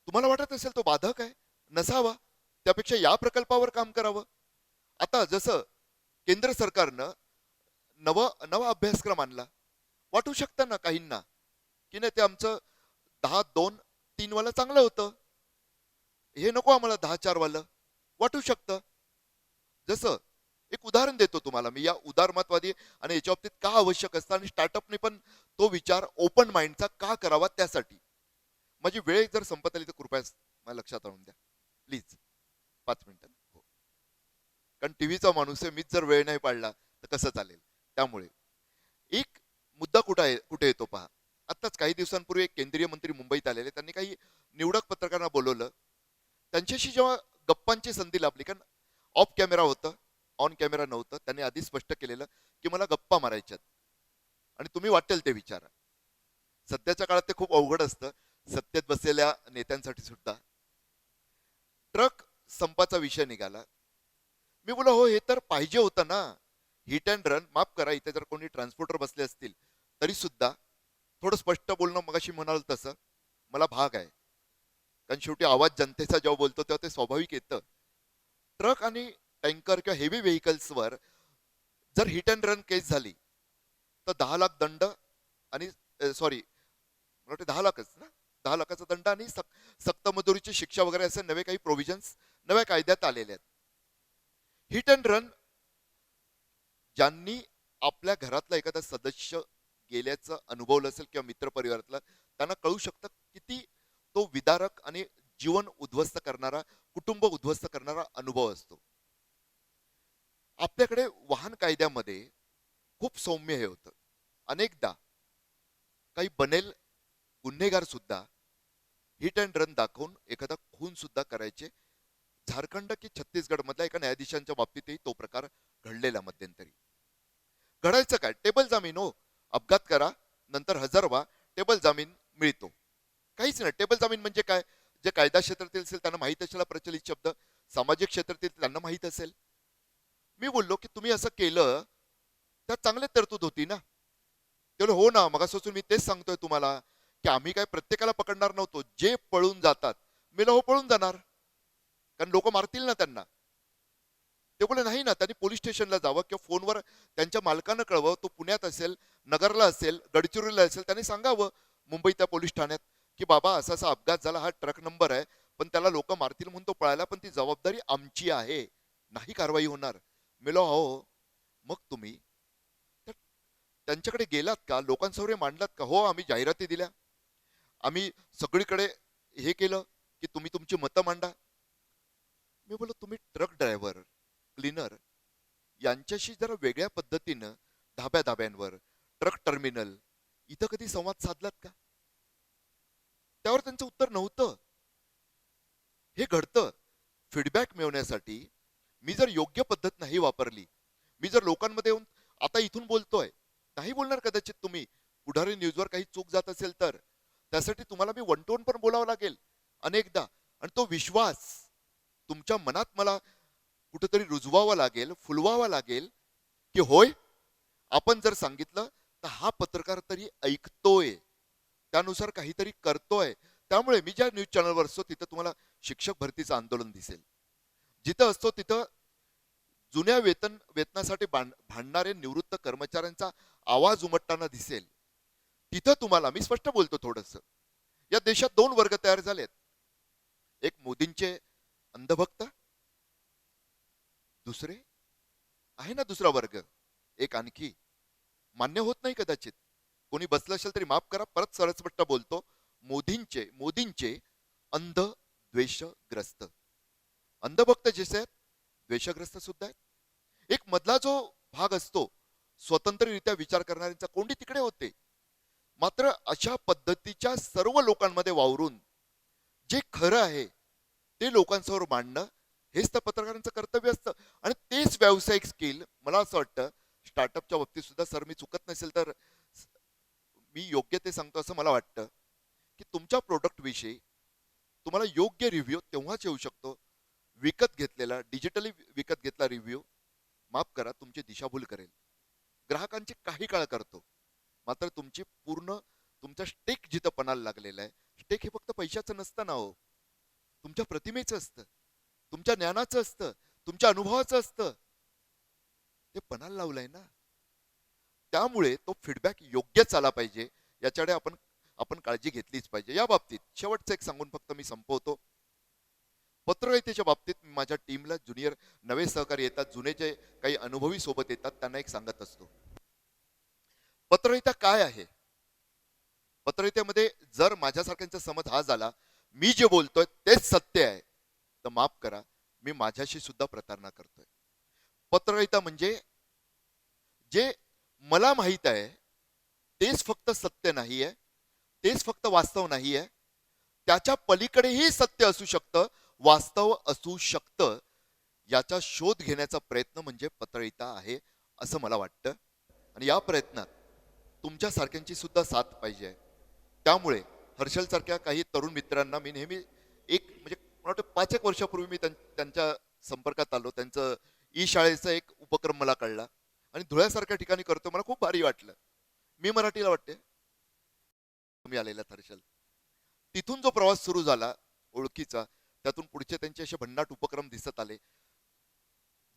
तुम्हाला वाटत असेल तो बाधक आहे, नसावा, त्यापेक्षा या प्रकल्पावर काम करावं. आता जसं केंद्र सरकारनं नवा नवा अभ्यासक्रम आणला, वाटू शकतं ना काहींना की नाही ते आमचं 10-2-3 वाला चांगलं होतं, हे नको आम्हाला 10-4 वालं, वाटू शकतं. जसं एक उदाहरण देतो तुम्हाला मी, या उदारमतवादी आणि याच्या बाबतीत का आवश्यक असतं आणि स्टार्टअपने पण तो विचार ओपन माइंडचा का करावा, त्यासाठी. माझी वेळ जर संपत आली तर कृपया मला लक्षात आणून द्या प्लीज, 5 मिनिटं हो. कारण टीव्हीचा माणूस आहे, मीच जर वेळ नाही पाडला तर कसं चालेल. त्यामुळे एक मुद्दा कुठे येतो पहा. आत्ताच काही दिवसांपूर्वी एक केंद्रीय मंत्री मुंबईत आलेले, त्यांनी काही निवडक पत्रकारांना बोलवलं. त्यांच्याशी जेव्हा गप्पांची संधी लाभली, कारण ऑफ कॅमेरा होतं, ऑन कॅमेरा नव्हतं, त्यांनी आधी स्पष्ट केलेलं की मला गप्पा मारायच्यात आणि तुम्ही वाटेल ते विचारा. सध्याच्या काळात ते खूप अवघड असतं, सत्तेत बसलेल्या नेत्यांसाठी सुद्धा. ट्रक संपाचा विषय निघाला. मी बोला हो, हे तर पाहिजे होतं ना, हिट अँड रन. माफ करा, इथे जर कोणी ट्रान्सपोर्टर बसले असतील तरी सुद्धा थोडं स्पष्ट बोलणं, मगाशी म्हणाल तसं मला भाग आहे. कारण शेवटी आवाज जनतेचा जेव्हा बोलतो तेव्हा ते स्वाभाविक येतं. ट्रक आणि टँकर किंवा हेवी व्हेकल्सवर जर हिट अँड रन केस झाली तर 10 लाख दंड आणि सॉरी, मला वाटतं 10 लाखच ना, 10 लाखाचा दंड आणि सक्त मजुरीची शिक्षा वगैरे असे नवे काही प्रोव्हिजन्स नव्या कायद्यात आलेले आहेत. हिट अँड रन, ज्यांनी आपल्या घरातला एखादा सदस्य गेल्याचं अनुभवलं असेल किंवा मित्र परिवारातला, त्यांना कळू शकतं किती तो विदारक आणि जीवन उद्ध्वस्त करणारा, कुटुंब उद्ध्वस्त करणारा अनुभव असतो. आपल्याकडे वाहन कायद्यामध्ये खूप सौम्य हे होतं. अनेकदा काही बनेल गुन्हेगार सुद्धा हिट अँड रन दाखवून एखादा खून सुद्धा करायचे. झारखंड की छत्तीसगड मधल्या एका न्यायाधीशांच्या बाबतीतही तो प्रकार घडलेला मध्यंतरी. घडायचं काय, टेबल जामीन हो. अपघात करा, नंतर हजर व्हा, टेबल जामीन मिळतो. काहीच नाही. टेबल जामीन म्हणजे काय, जे कायदा क्षेत्रातील असेल त्यांना माहीत असेल प्रचलित शब्द, सामाजिक क्षेत्रातील त्यांना माहीत असेल. मी बोललो की तुम्ही असं केलं त्यात चांगली तरतूद होती ना. ते हो ना, मगापासून मी तेच सांगतोय तुम्हाला की आम्ही काय प्रत्येकाला पकडणार नव्हतो, जे पळून जातात. मी हो पळून जाणार, कारण लोक मारतील ना त्यांना. ते बोले नाही ना, त्यांनी पोलीस स्टेशनला जावं किंवा फोनवर त्यांच्या मालकानं कळवं, तो पुण्यात असेल, नगरला असेल, गडचिरोलीला असेल, त्यांनी सांगावं मुंबई त्या पोलीस ठाण्यात की बाबा असा असा अपघात झाला, हा ट्रक नंबर आहे, पण त्याला लोक मारतील म्हणून तो पळायला, पण ती जबाबदारी आमची आहे, नाही कारवाई होणार. मेलो हो. मग तुम्ही त्यांच्याकडे गेलात का, लोकांसमोर मांडलात का? हो, आम्ही जाहिराती दिल्या, आम्ही सगळीकडे हे केलं की तुम्ही तुमची मतं मांडा. मी बोललो तुम्ही ट्रक ड्रायव्हर, क्लीनर यांच्याशी जरा वेगळ्या पद्धतीनं धाब्या धाब्यांवर, ट्रक टर्मिनल इथं कधी संवाद साधलात का? त्यावर त्यांचं उत्तर नव्हतं. हे घडतं. फीडबॅक मिळवण्यासाठी मी जर योग्य पद्धत नाही वापरली, मी जर लोकांमध्ये येऊन आता इथून बोलतोय, नाही बोलणार कदाचित तुम्ही, पुढारी न्यूजवर काही चूक जात असेल तर त्यासाठी तुम्हाला मी वन टू वन पण बोलावं लागेल अनेकदा, आणि तो विश्वास तुमच्या मनात मला कुठेतरी रुजवावा लागेल, फुलवावा लागेल की होय, आपण जर सांगितलं तर हा पत्रकार तरी ऐकतोय, त्यानुसार काहीतरी करतोय. त्यामुळे मी ज्या न्यूज चॅनलवर असतो तिथं तुम्हाला शिक्षक भरतीचं आंदोलन दिसेल, जिथं असतो तिथं जुन्या वेतनासाठी भांडणारे निवृत्त कर्मचाऱ्यांचा आवाज उमटताना दिसेल. तिथं तुम्हाला मी स्पष्ट बोलतो थोडस, या देशात 2 वर्ग तयार झालेत. एक मोदींचे अंधभक्त, दुसरे आहे ना दुसरा वर्ग, एक आणखी मान्य होत नाही कदाचित, कोणी बसलं असेल तरी माफ करा, परत सरसपट्ट बोलतो. मोदींचे अंध द्वेषग्रस्त, अंधभक्त जसे आहेत द्वेषग्रस्त सुद्धा आहेत. एक मधला जो भाग असतो स्वतंत्ररित्या विचार करणाऱ्यांचा, कोंडी तिकडे होते. मात्र अशा पद्धतीच्या सर्व लोकांमध्ये वावरून जे खरं आहे ते लोकांसमोर मांडणं हेच तर पत्रकारांचं कर्तव्य असतं. आणि तेच व्यावसायिक स्किल मला असं वाटतं स्टार्टअपच्या बाबतीत सुद्धा, सर मी चुकत नसेल तर मी योग्य ते सांगतो असं मला वाटतं, की तुमच्या प्रोडक्ट विषयी तुम्हाला योग्य रिव्ह्यू तेव्हाच येऊ शकतो. विकत घेतलेला, डिजिटली विकत घेतला रिव्ह्यू माफ करा तुमची दिशाभूल करेल. ग्राहकांची काही काळ करतो, मात्र तुमची पूर्ण तुमचा स्टेक जिथं पणाला लागलेला आहे, स्टेक हे फक्त पैशाचं नसतं ना हो, तुमच्या प्रतिमेचं असतं, तुमच्या ज्ञानाचं असतं, तुमच्या अनुभवाचं असतं, ते पणाला लावलंय ना. त्यामुळे तो फीडबॅक योग्यच आला पाहिजे, याच्याकडे आपण आपण काळजी घेतलीच पाहिजे. या बाबतीत शेवटचं एक सांगून फक्त मी संपवतो. पत्रकारितेच्या बाबतीत मी माझ्या टीमला, ज्युनियर नवे सहकारी येतात, जुने जे काही अनुभवी सोबत येतात, त्यांना एक सांगत असतो, पत्रकारिता काय आहे. पत्रकारितेमध्ये जर माझ्यासारख्यांचा समज हा झाला मी जे बोलतोय तेच सत्य आहे, तर माफ करा मी माझ्याशी सुद्धा प्रतारणा करतोय. पत्रकारिता म्हणजे जे मला माहित आहे तेच फक्त सत्य नाही आहे, तेच फक्त वास्तव नाही आहे, त्याच्या पलीकडेही सत्य असू शकतं, वास्तव असू शकतं. याचा शोध घेण्याचा प्रयत्न म्हणजे पत्रकारिता आहे असं मला वाटतं. आणि या प्रयत्नात तुमच्यासारख्यांची सुद्धा साथ पाहिजे. त्यामुळे हर्षल सारख्या काही तरुण मित्रांना मी नेहमी एक म्हणजे मला वाटतं 5 वर्षापूर्वी मी त्यांच्या संपर्कात आलो. त्यांचं ई शाळेचा एक उपक्रम मला कळला आणि धुळ्यासारख्या ठिकाणी करतो, मला खूप भारी वाटलं. मी मराठीला वाटते तुम्ही आलेला हर्षल. तिथून जो प्रवास सुरू झाला ओळखीचा, त्यातून पुढचे त्यांचे असे भन्नाट उपक्रम दिसत आले.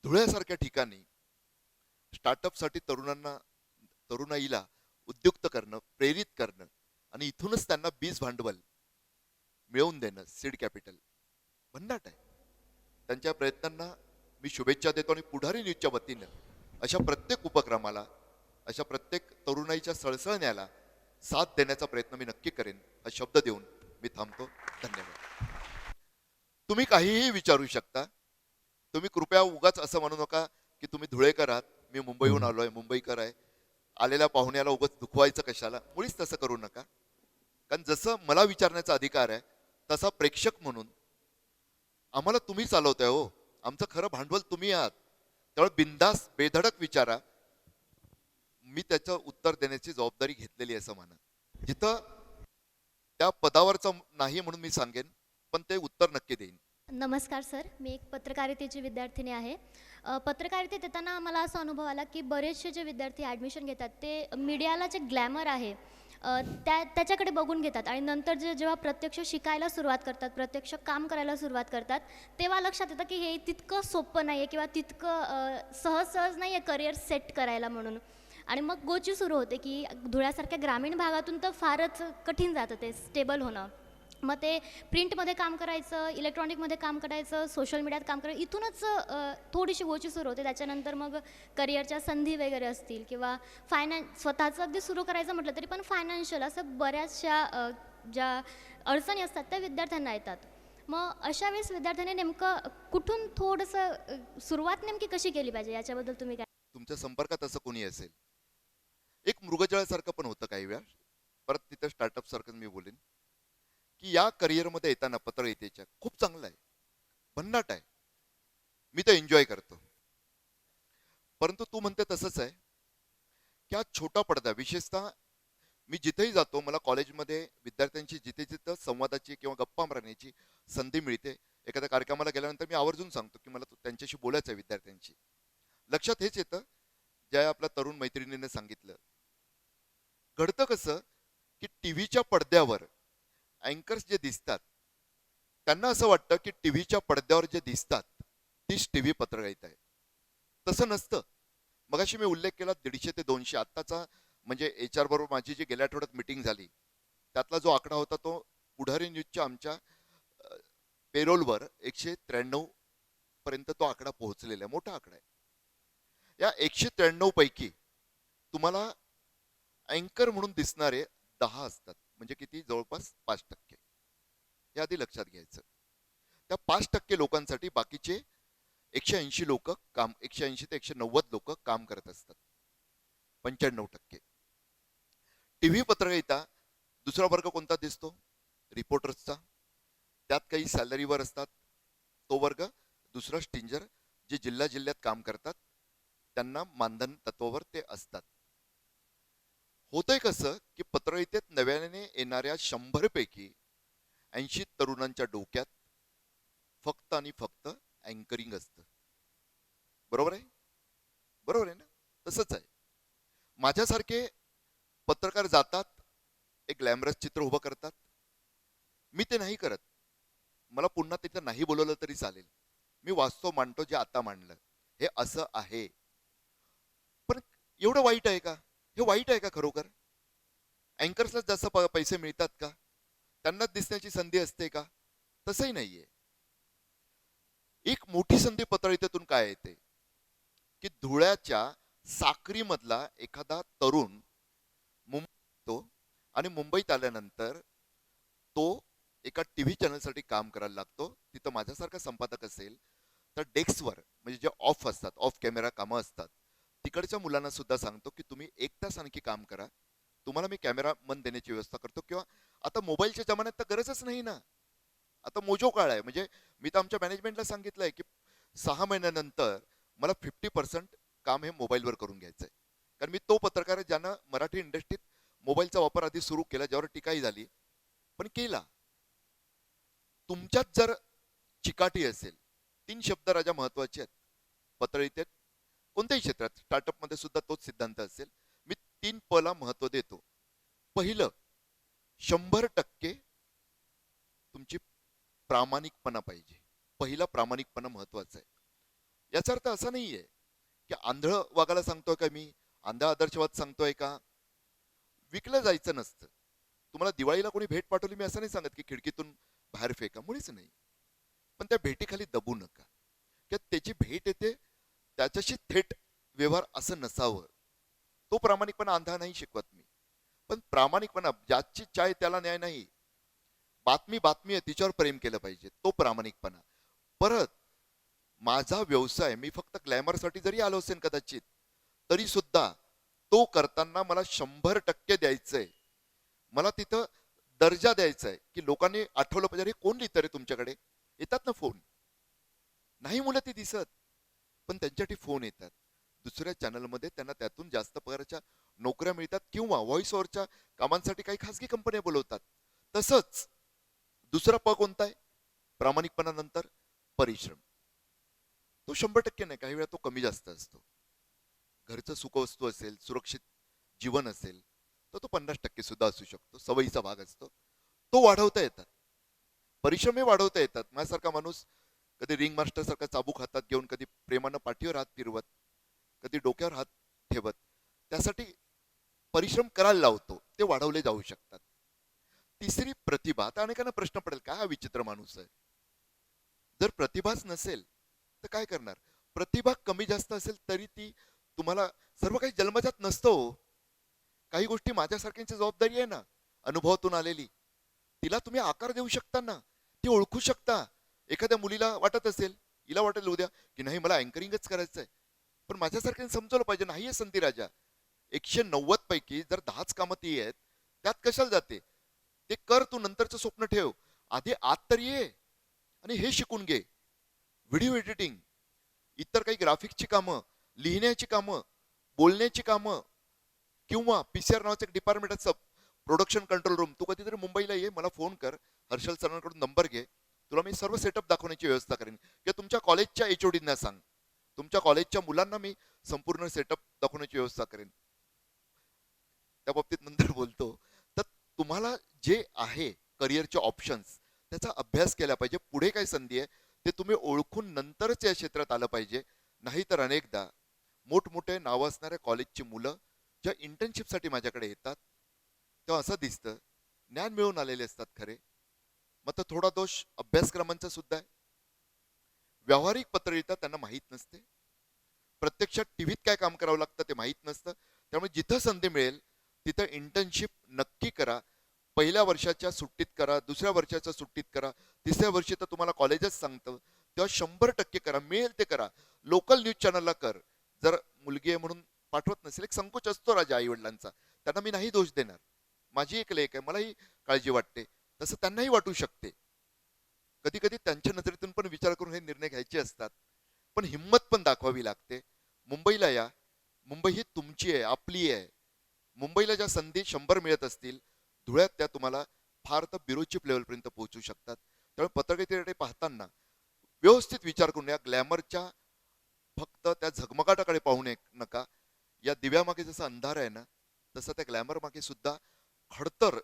धुळ्यासारख्या ठिकाणी स्टार्टअपसाठी तरुणाईला उद्युक्त करणं, प्रेरित करणं आणि इथूनच त्यांना बीज भांडवल मिळवून देणं, सीड कॅपिटल भन्नाट आहे. त्यांच्या प्रयत्नांना मी शुभेच्छा देतो आणि पुढारी न्यूजच्या वतीनं अशा प्रत्येक उपक्रमाला, अशा प्रत्येक तरुणाईच्या सळसळण्याला साथ देण्याचा प्रयत्न मी नक्की करेन. हा शब्द देऊन मी थांबतो. धन्यवाद. तुम्ही काहीही विचारू शकता. तुम्ही कृपया उगाच असं म्हणू नका की तुम्ही धुळेकर आहात, मी मुंबईहून आलोय, मुंबईकर आहे, आलेल्या पाहुण्याला उगाच दुखवायचं कशाला. मुळीच तसं करू नका. कारण जसं मला विचारण्याचा अधिकार आहे तसा प्रेक्षक म्हणून आम्हाला तुम्ही चालवताय हो, आमचं खरं भांडवल तुम्ही आहात. त्यामुळे बिंदास बेधडक विचारा, मी त्याचं उत्तर देण्याची जबाबदारी घेतलेली असं म्हणा. जिथं त्या पदावरचं नाही म्हणून मी सांगेन, पण ते उत्तर नक्की देईन. नमस्कार सर, मी एक पत्रकारितेची विद्यार्थिनी आहे. पत्रकारितेत येताना मला असा अनुभव आला की बरेचसे जे विद्यार्थी ॲडमिशन घेतात ते मीडियाला जे ग्लॅमर आहे त्याच्याकडे बघून घेतात आणि नंतर जेव्हा प्रत्यक्ष शिकायला सुरुवात करतात, प्रत्यक्ष काम करायला सुरुवात करतात, तेव्हा लक्षात येतं की हे तितकं सोपं नाही आहे किंवा तितकं सहज नाही आहे करिअर सेट करायला म्हणून. आणि मग गोची सुरू होते की धुळ्यासारख्या ग्रामीण भागातून तर फारच कठीण जातं ते स्टेबल होणं. मग ते प्रिंटमध्ये काम करायचं, इलेक्ट्रॉनिकमध्ये काम करायचं, सोशल मीडियात काम करायचं, इथूनच थोडीशी गोची सुरू होते. त्याच्यानंतर मग करिअरच्या संधी वगैरे असतील किंवा स्वतःचं अगदी सुरू करायचं म्हटलं तरी पण फायनान्शियल असं बऱ्याचशा ज्या अडचणी असतात त्या विद्यार्थ्यांना येतात. मग अशा वेळेस विद्यार्थ्यांनी नेमकं कुठून थोडंसं सुरुवात नेमकी कशी केली पाहिजे याच्याबद्दल तुम्ही काय? तुमच्या संपर्कात असं कोणी असेल, एक मृगजळासारखं पण होतं काही वेळा, परत तिथं स्टार्टअप सारखं मी बोलेन की या करिअरमध्ये येताना पत्रकारितेच्या खूप चांगलं आहे, भन्नाट आहे, मी तर एन्जॉय करतो. परंतु तू म्हणते तसंच आहे की हा छोटा पडदा, विशेषतः मी जिथेही जातो, मला कॉलेजमध्ये विद्यार्थ्यांची जिथे जिथं संवादाची किंवा गप्पा मारण्याची संधी मिळते, एखाद्या कार्यक्रमाला गेल्यानंतर मी आवर्जून सांगतो की मला त्यांच्याशी बोलायचं आहे विद्यार्थ्यांशी. लक्षात हेच येतं ज्या आपल्या तरुण मैत्रिणीने सांगितलं. घडतं कसं की टीव्हीच्या पडद्यावर अँकर्स जे दिसतात त्यांना असं वाटतं की टीव्हीच्या पडद्यावर जे दिसतात तीच टीव्ही पत्रकारिता आहे. तसं नसतं. मगाशी मी उल्लेख केला 150 ते 200. आत्ताचा म्हणजे HR बरोबर माझी जी गेल्या आठवड्यात मीटिंग झाली त्यातला जो आकडा होता तो पुढारी न्यूजच्या आमच्या पेरोलवर 193 पर्यंत तो आकडा पोहोचलेला आहे. मोठा आकडा आहे. या 193 पैकी तुम्हाला अँकर म्हणून दिसणारे 10 असतात, म्हणजे किती, जवळपास 5%. हे आधी लक्षात घ्यायचं. त्या 5% लोकांसाठी बाकीचे 180 लोक काम, 180 ते 190 लोक काम करत असतात. 95%. टीव्ही पत्रकारिता दुसरा वर्ग कोणता दिसतो? रिपोर्टर्सचा. त्यात काही सॅलरीवर असतात, तो वर्ग. दुसरा स्टिंजर, जे जिल्हा जिल्ह्यात काम करतात, त्यांना मानधन तत्वावर ते असतात. होतंय कसं की पत्रकारितेत नव्याने येणाऱ्या 100 पैकी 80 तरुणांच्या डोक्यात फक्त आणि फक्त अँकरिंग असतं. बरोबर आहे? बरोबर आहे ना? तसंच आहे. माझ्यासारखे पत्रकार जातात, एक ग्लॅमरस चित्र उभं करतात. मी ते नाही करत. मला पुन्हा तिथं नाही बोलवलं तरी चालेल. मी वास्तव मांडतो जे आता मांडलं. हे असं आहे. पण एवढं वाईट आहे का? हे वाईट आहे का खरोखर? अँकर्सला जास्त पैसे मिळतात का? त्यांनाच दिसण्याची संधी असते का? तसंही नाहीये. एक मोठी संधी पत्रकारितेतून काय येते की धुळ्याच्या साक्रीमधला एखादा तरुण मुंबईत येतो आणि मुंबईत आल्यानंतर तो एका टीव्ही चॅनलसाठी काम करायला लागतो. तिथं माझ्यासारखा संपादक असेल तर डेस्कवर, म्हणजे जे ऑफ असतात, ऑफ कॅमेरा कामं असतात, तिकडच्या मुलांना सुद्धा सांगतो की तुम्ही 1 तास आणखी काम करा, तुम्हाला मी कॅमेरामन देण्याची व्यवस्था करतो. किंवा आता मोबाईलच्या जमान्यात तर गरजच नाही ना. आता मोजो काळ आहे. म्हणजे मी तर आमच्या मॅनेजमेंटला सांगितलंय की 6 महिन्यानंतर मला 50% काम हे मोबाईलवर करून घ्यायचंय. कारण मी तो पत्रकार आहे ज्यानं मराठी इंडस्ट्रीत मोबाईलचा वापर आधी सुरू केला, ज्यावर टीकाही झाली, पण केला. तुमच्यात जर चिकाटी असेल, 3 शब्द राजा महत्वाचे आहेत पत्रकारितेत, कोणत्याही क्षेत्रात, स्टार्टअपमध्ये सुद्धा तोच सिद्धांत असेल. मी 3 प ला महत्व देतो. पहिलं, 100% तुमची प्रामाणिकपणा पाहिजे. पहिला प्रामाणिकपणा महत्वाचा आहे. याचा अर्थ असा नाहीये की आंधळ वागायला सांगतोय का मी, आंधळा आदर्शवाद सांगतोय का. विकलं जायचं नसतं. तुम्हाला दिवाळीला कोणी भेट पाठवली, मी असं नाही सांगत की खिडकीतून बाहेर फेका, मुळीच नाही. पण त्या भेटीखाली दबू नका. की त्याची भेट येते, त्याच्याशी थेट व्यवहार असं नसावं. तो प्रामाणिकपणा आंधळा नाही शिकवत मी. पण प्रामाणिकपणा, ज्याची चाय त्याला न्याय नाही. बातमी बातमी आहे, तिच्यावर प्रेम केलं पाहिजे, तो प्रामाणिकपणा. परत माझा व्यवसाय, मी फक्त ग्लॅमरसाठी जरी आलो असेल कदाचित, तरी सुद्धा तो करताना मला 100% द्यायचंय. मला तिथं दर्जा द्यायचा आहे की लोकांनी आठवलं पाहिजे, अरे कोण लिहितं रे तुमच्याकडे. येतात ना फोन, नाही मुलं ती दिसत, पण त्यांच्यासाठी फोन येतात. दुसऱ्या चॅनलमध्ये त्यांना त्यातून जास्त पगाराच्या नोकऱ्या मिळतात, किंवा व्हॉइस ओव्हरच्या कामांसाठी काही खासगी कंपन्या बोलवतात. तसंच दुसरा प कोणता आहे प्रामाणिकपणानंतर? परिश्रम. तो 100% नाही, काही वेळा तो कमी जास्त असतो. घरचं सुखवस्तू असेल, सुरक्षित जीवन असेल, तर तो 50% सुद्धा असू शकतो. सवयीचा भाग असतो, तो वाढवता येतात. परिश्रम हे वाढवता येतात. माझ्यासारखा माणूस कधी रिंग मास्टर सारखा चाबूक हातात घेऊन, कधी प्रेमानं पाठीवर हात फिरवत, कधी डोक्यावर हात ठेवत, त्यासाठी परिश्रम करायला लावतो, ते वाढवले जाऊ शकतात. तिसरी प्रतिभा. आता अनेकांना प्रश्न पडेल, काय हा विचित्र माणूस आहे. जर प्रतिभाच नसेल तर काय करणार? प्रतिभा कमी जास्त असेल तरी ती तुम्हाला, सर्व काही जन्मजात नसतं हो. काही गोष्टी माझ्यासारख्यांची जबाबदारी आहे ना, अनुभवातून आलेली. तिला तुम्ही आकार देऊ शकता ना, ती ओळखू शकता. एखाद्या मुलीला वाटत असेल, हिला वाटेल उद्या की नाही मला अँकरिंगच करायचंय, पण माझ्यासारख्याने समजवलं पाहिजे, नाहीये संधी राजा. 190 पैकी जर 10च कामं ती आहेत, त्यात कशाला जाते? ते कर, तू नंतरचं स्वप्न ठेव. आधी आत तर ये आणि हे शिकून घे. व्हिडिओ एडिटिंग, इतर काही ग्राफिक्सची कामं, लिहिण्याची कामं, बोलण्याची कामं, किंवा पीसीआर नावाचं एक डिपार्टमेंट असतं, प्रोडक्शन कंट्रोल रूम. तू कधीतरी मुंबईला ये, मला फोन कर, हर्षल सरांकडून नंबर घे, तुला मी सर्व सेटअप दाखवण्याची व्यवस्था करेन. किंवा तुमच्या कॉलेजच्या एचओडींना सांग, तुमच्या कॉलेजच्या मुलांना मी संपूर्ण सेटअप दाखवण्याची व्यवस्था करेन. त्या बाबतीत नंतर बोलतो. तर तुम्हाला जे आहे करिअरचे ऑप्शन्स, त्याचा अभ्यास केला पाहिजे. पुढे काय संधी आहे ते तुम्ही ओळखून नंतरच या क्षेत्रात आलं पाहिजे. नाहीतर अनेकदा मोठमोठे नाव असणाऱ्या कॉलेजची मुलं ज्या इंटर्नशिपसाठी माझ्याकडे येतात, तेव्हा असं दिसतं ज्ञान मिळून आलेले असतात खरे, मग तर थोडा दोष अभ्यासक्रमांचा सुद्धा आहे. व्यावहारिक पत्रकारिता त्यांना माहीत नसते. प्रत्यक्षात टीव्हीत काय काम करावं लागतं ते माहीत नसतं. त्यामुळे जिथं संधी मिळेल तिथं इंटर्नशिप नक्की करा. पहिल्या वर्षाच्या सुट्टीत करा, दुसऱ्या वर्षाच्या सुट्टीत करा, तिसऱ्या वर्षी तर तुम्हाला कॉलेजच सांगतं तेव्हा 100% करा. मिळेल ते करा. लोकल न्यूज चॅनलला कर. जर मुलगी आहे म्हणून पाठवत नसेल, एक संकोच असतो राजा आई वडिलांचा, त्यांना मी नाही दोष देणार. माझी एक लेक आहे, मलाही काळजी वाटते, तसं त्यांनाही वाटू शकते. कधी कधी त्यांच्या नजरेतून पण विचार करून हे निर्णय घ्यायचे असतात. पण हिंमत पण दाखवावी लागते. मुंबईला या. मुंबई ही तुमची आहे, आपली आहे. मुंबईला ज्या संधी 100 मिळत असतील, धुळ्यात त्या तुम्हाला फार तर ब्युरो चीफ लेवलपर्यंत पोहोचू शकतात. त्यामुळे पत्रकारितेकडे पाहताना व्यवस्थित विचार करून या. ग्लॅमरच्या फक्त त्या झगमगाटाकडे पाहू नका. या दिव्यामागे जसा अंधार आहे ना, तसं त्या ग्लॅमर मागे सुद्धा खडतर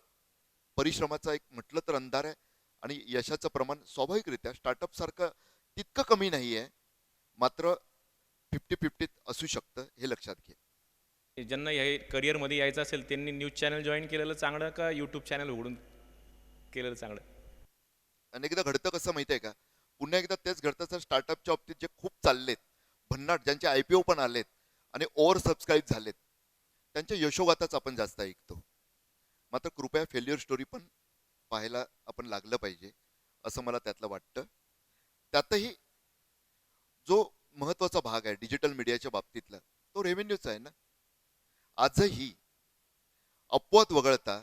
परिश्रमाचा एक म्हटलं तर अंधार आहे. आणि यशाचं प्रमाण स्वाभाविकरित्या स्टार्टअप सारखं तितकं कमी नाही आहे, मात्र 50-50 असू शकतं, हे लक्षात घे. ज्यांना हे करिअरमध्ये यायचं असेल त्यांनी न्यूज चॅनल जॉईन केलेलं चांगलं का यूट्यूब चॅनल उघडून केलेलं चांगलं? अनेकदा घडतं कसं माहिती आहे का, पुन्हा एकदा तेच घडतं सर. स्टार्टअपच्या बाबतीत जे खूप चाललेत भन्नाट, ज्यांचे IPO पण आलेत आणि ओव्हर सबस्क्राईब झालेत, त्यांच्या यशोगाथाच आपण जास्त ऐकतो. मात्र कृपया फेल्युअर स्टोरी पण पाहायला आपण लागलं पाहिजे, असं मला त्यातलं वाटतं. त्यातही जो महत्वाचा भाग आहे डिजिटल मीडियाच्या बाबतीतला, तो रेव्हेन्यूचा आहे ना. आजही अपवाद वगळता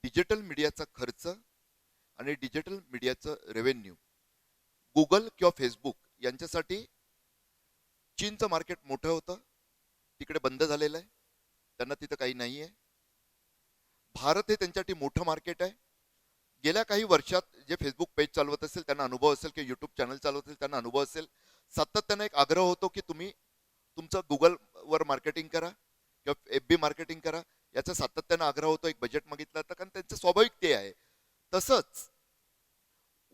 डिजिटल मीडियाचा खर्च आणि डिजिटल मीडियाचं रेव्हेन्यू गुगल किंवा फेसबुक यांच्यासाठी चीनचं मार्केट मोठं होतं, तिकडे बंद झालेलं आहे, त्यांना तिथं काही नाही आहे. भारत हे त्यांच्यासाठी मोठं मार्केट आहे. गेल्या काही वर्षात जे फेसबुक पेज चालवत असेल त्यांना अनुभव असेल, किंवा यूट्यूब चॅनल चालवत असेल त्यांना अनुभव असेल, सातत्यानं एक आग्रह होतो की तुम्ही तुमचं गुगलवर मार्केटिंग करा किंवा FB मार्केटिंग करा. याचा सातत्यानं आग्रह होतो. एक बजेट मागितलं तर, कारण त्यांचं स्वाभाविक ते आहे. तसंच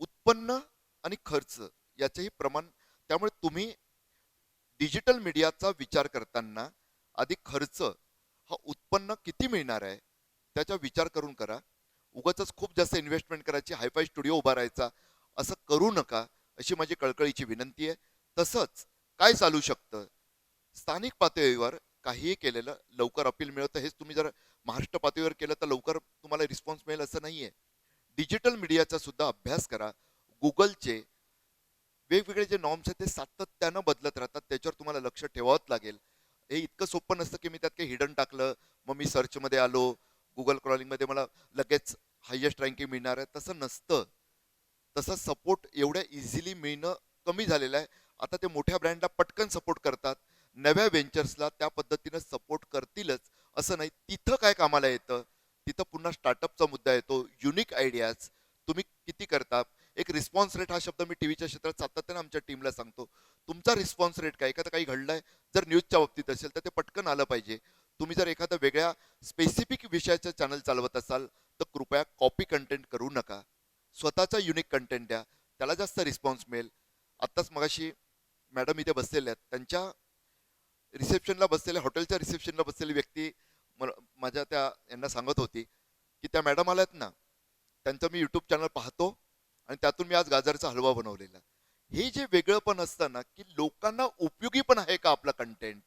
उत्पन्न आणि खर्च याचंही प्रमाण. त्यामुळे तुम्ही डिजिटल मीडियाचा विचार करताना आधी खर्च हा उत्पन्न किती मिळणार आहे त्याचा विचार करून करा. उगाच खूप जास्त इन्व्हेस्टमेंट करायची, हायफाय स्टुडिओ उभारायचा, असं करू नका, अशी माझी कळकळीची विनंती आहे. तसंच काय चालू शकतं, स्थानिक पातळीवर काहीही केलेलं लवकर अपील मिळतं. हेच तुम्ही जर महाराष्ट्र पातळीवर केलं तर लवकर तुम्हाला रिस्पॉन्स मिळेल असं नाहीये. डिजिटल मीडियाचा सुद्धा अभ्यास करा. गुगलचे वेगवेगळे जे नॉर्म्स आहेत ते सातत्यानं बदलत राहतात, त्याच्यावर तुम्हाला लक्ष ठेवावंच लागेल. हे इतकं सोपं नसतं की मी त्यात काही हिडन टाकलं मग मी सर्चमध्ये आलो, गुगल क्रॉलिंगमध्ये मला लगेच हायेस्ट रँकिंग मिळणार आहे, तसं नसतं. तसं सपोर्ट एवढ्या इझिली मिळणं कमी झालेलं आहे. आता ते मोठ्या ब्रँडला पटकन सपोर्ट करतात, नव्या व्हेंचर्सला त्या पद्धतीनं सपोर्ट करतीलच असं नाही. तिथं काय कामाला येतं, तिथं पुन्हा स्टार्टअपचा मुद्दा येतो. युनिक आयडियाज तुम्ही किती करता. एक रिस्पॉन्स रेट हा शब्द मी टीव्हीच्या क्षेत्रात सातत्यानं आमच्या टीमला सांगतो. तुमचा रिस्पॉन्स रेट काय, एखादं काही घडलंय जर न्यूजच्या बाबतीत असेल तर ते पटकन आलं पाहिजे. तुम्ही जर एखाद्या वेगळ्या स्पेसिफिक विषयाचं चॅनल चालवत असाल तर कृपया कॉपी कंटेंट करू नका. स्वतःचा युनिक कंटेंट द्या, त्याला जास्त रिस्पॉन्स मिळेल. आत्ताच मगाशी मॅडम इथे बसलेल्या आहेत, त्यांच्या रिसेप्शनला बसलेल्या, हॉटेलच्या रिसेप्शनला बसलेली व्यक्ती माझ्या त्या यांना सांगत होती की त्या मॅडम आल्यात ना, त्यांचं मी यूट्यूब चॅनल पाहतो आणि त्यातून मी आज गाजरचा हलवा बनवलेला. हे जे वेगळं पण असतं ना, की लोकांना उपयोगी पण आहे का आपला कंटेंट,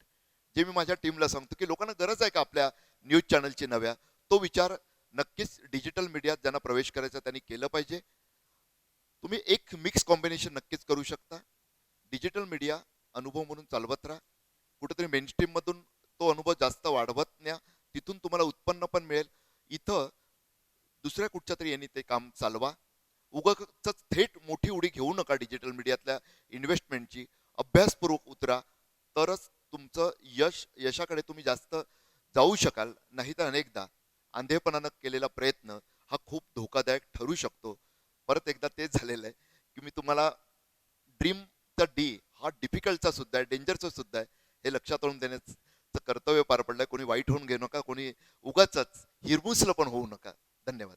जे मी माझ्या टीमला सांगतो की लोकांना गरज आहे का आपल्या न्यूज चॅनलची नव्या, तो विचार नक्कीच डिजिटल मीडियात ज्यांना प्रवेश करायचा त्यांनी केलं पाहिजे. तुम्ही एक मिक्स कॉम्बिनेशन नक्कीच करू शकता. डिजिटल मीडिया अनुभव म्हणून चालवत राहा, कुठेतरी मेनस्ट्रीम मधून तो अनुभव जास्त वाढवत न्या, तिथून तुम्हाला उत्पन्न पण मिळेल. इथं दुसऱ्या कुठच्या तरी यांनी ते काम चालवा. उगाच थेट मोठी उडी घेऊ नका डिजिटल मीडियातल्या इन्व्हेस्टमेंटची. अभ्यासपूर्वक उतरा, तरच तुमचं यशाकडे तुम्ही जास्त जाऊ शकाल. नाहीतर अनेकदा आंधेपणानं केलेला प्रयत्न हा खूप धोकादायक ठरू शकतो. परत एकदा तेच झालेलं आहे की मी तुम्हाला ड्रीमचा डी हा डिफिकल्टचा सुद्धा आहे, डेंजरचा सुद्धा आहे, हे लक्षात आणून देण्याचं कर्तव्य पार पडलंय. कोणी वाईट होऊन घेऊ नका, कोणी उगाच हिरमुसलं पण होऊ नका. धन्यवाद.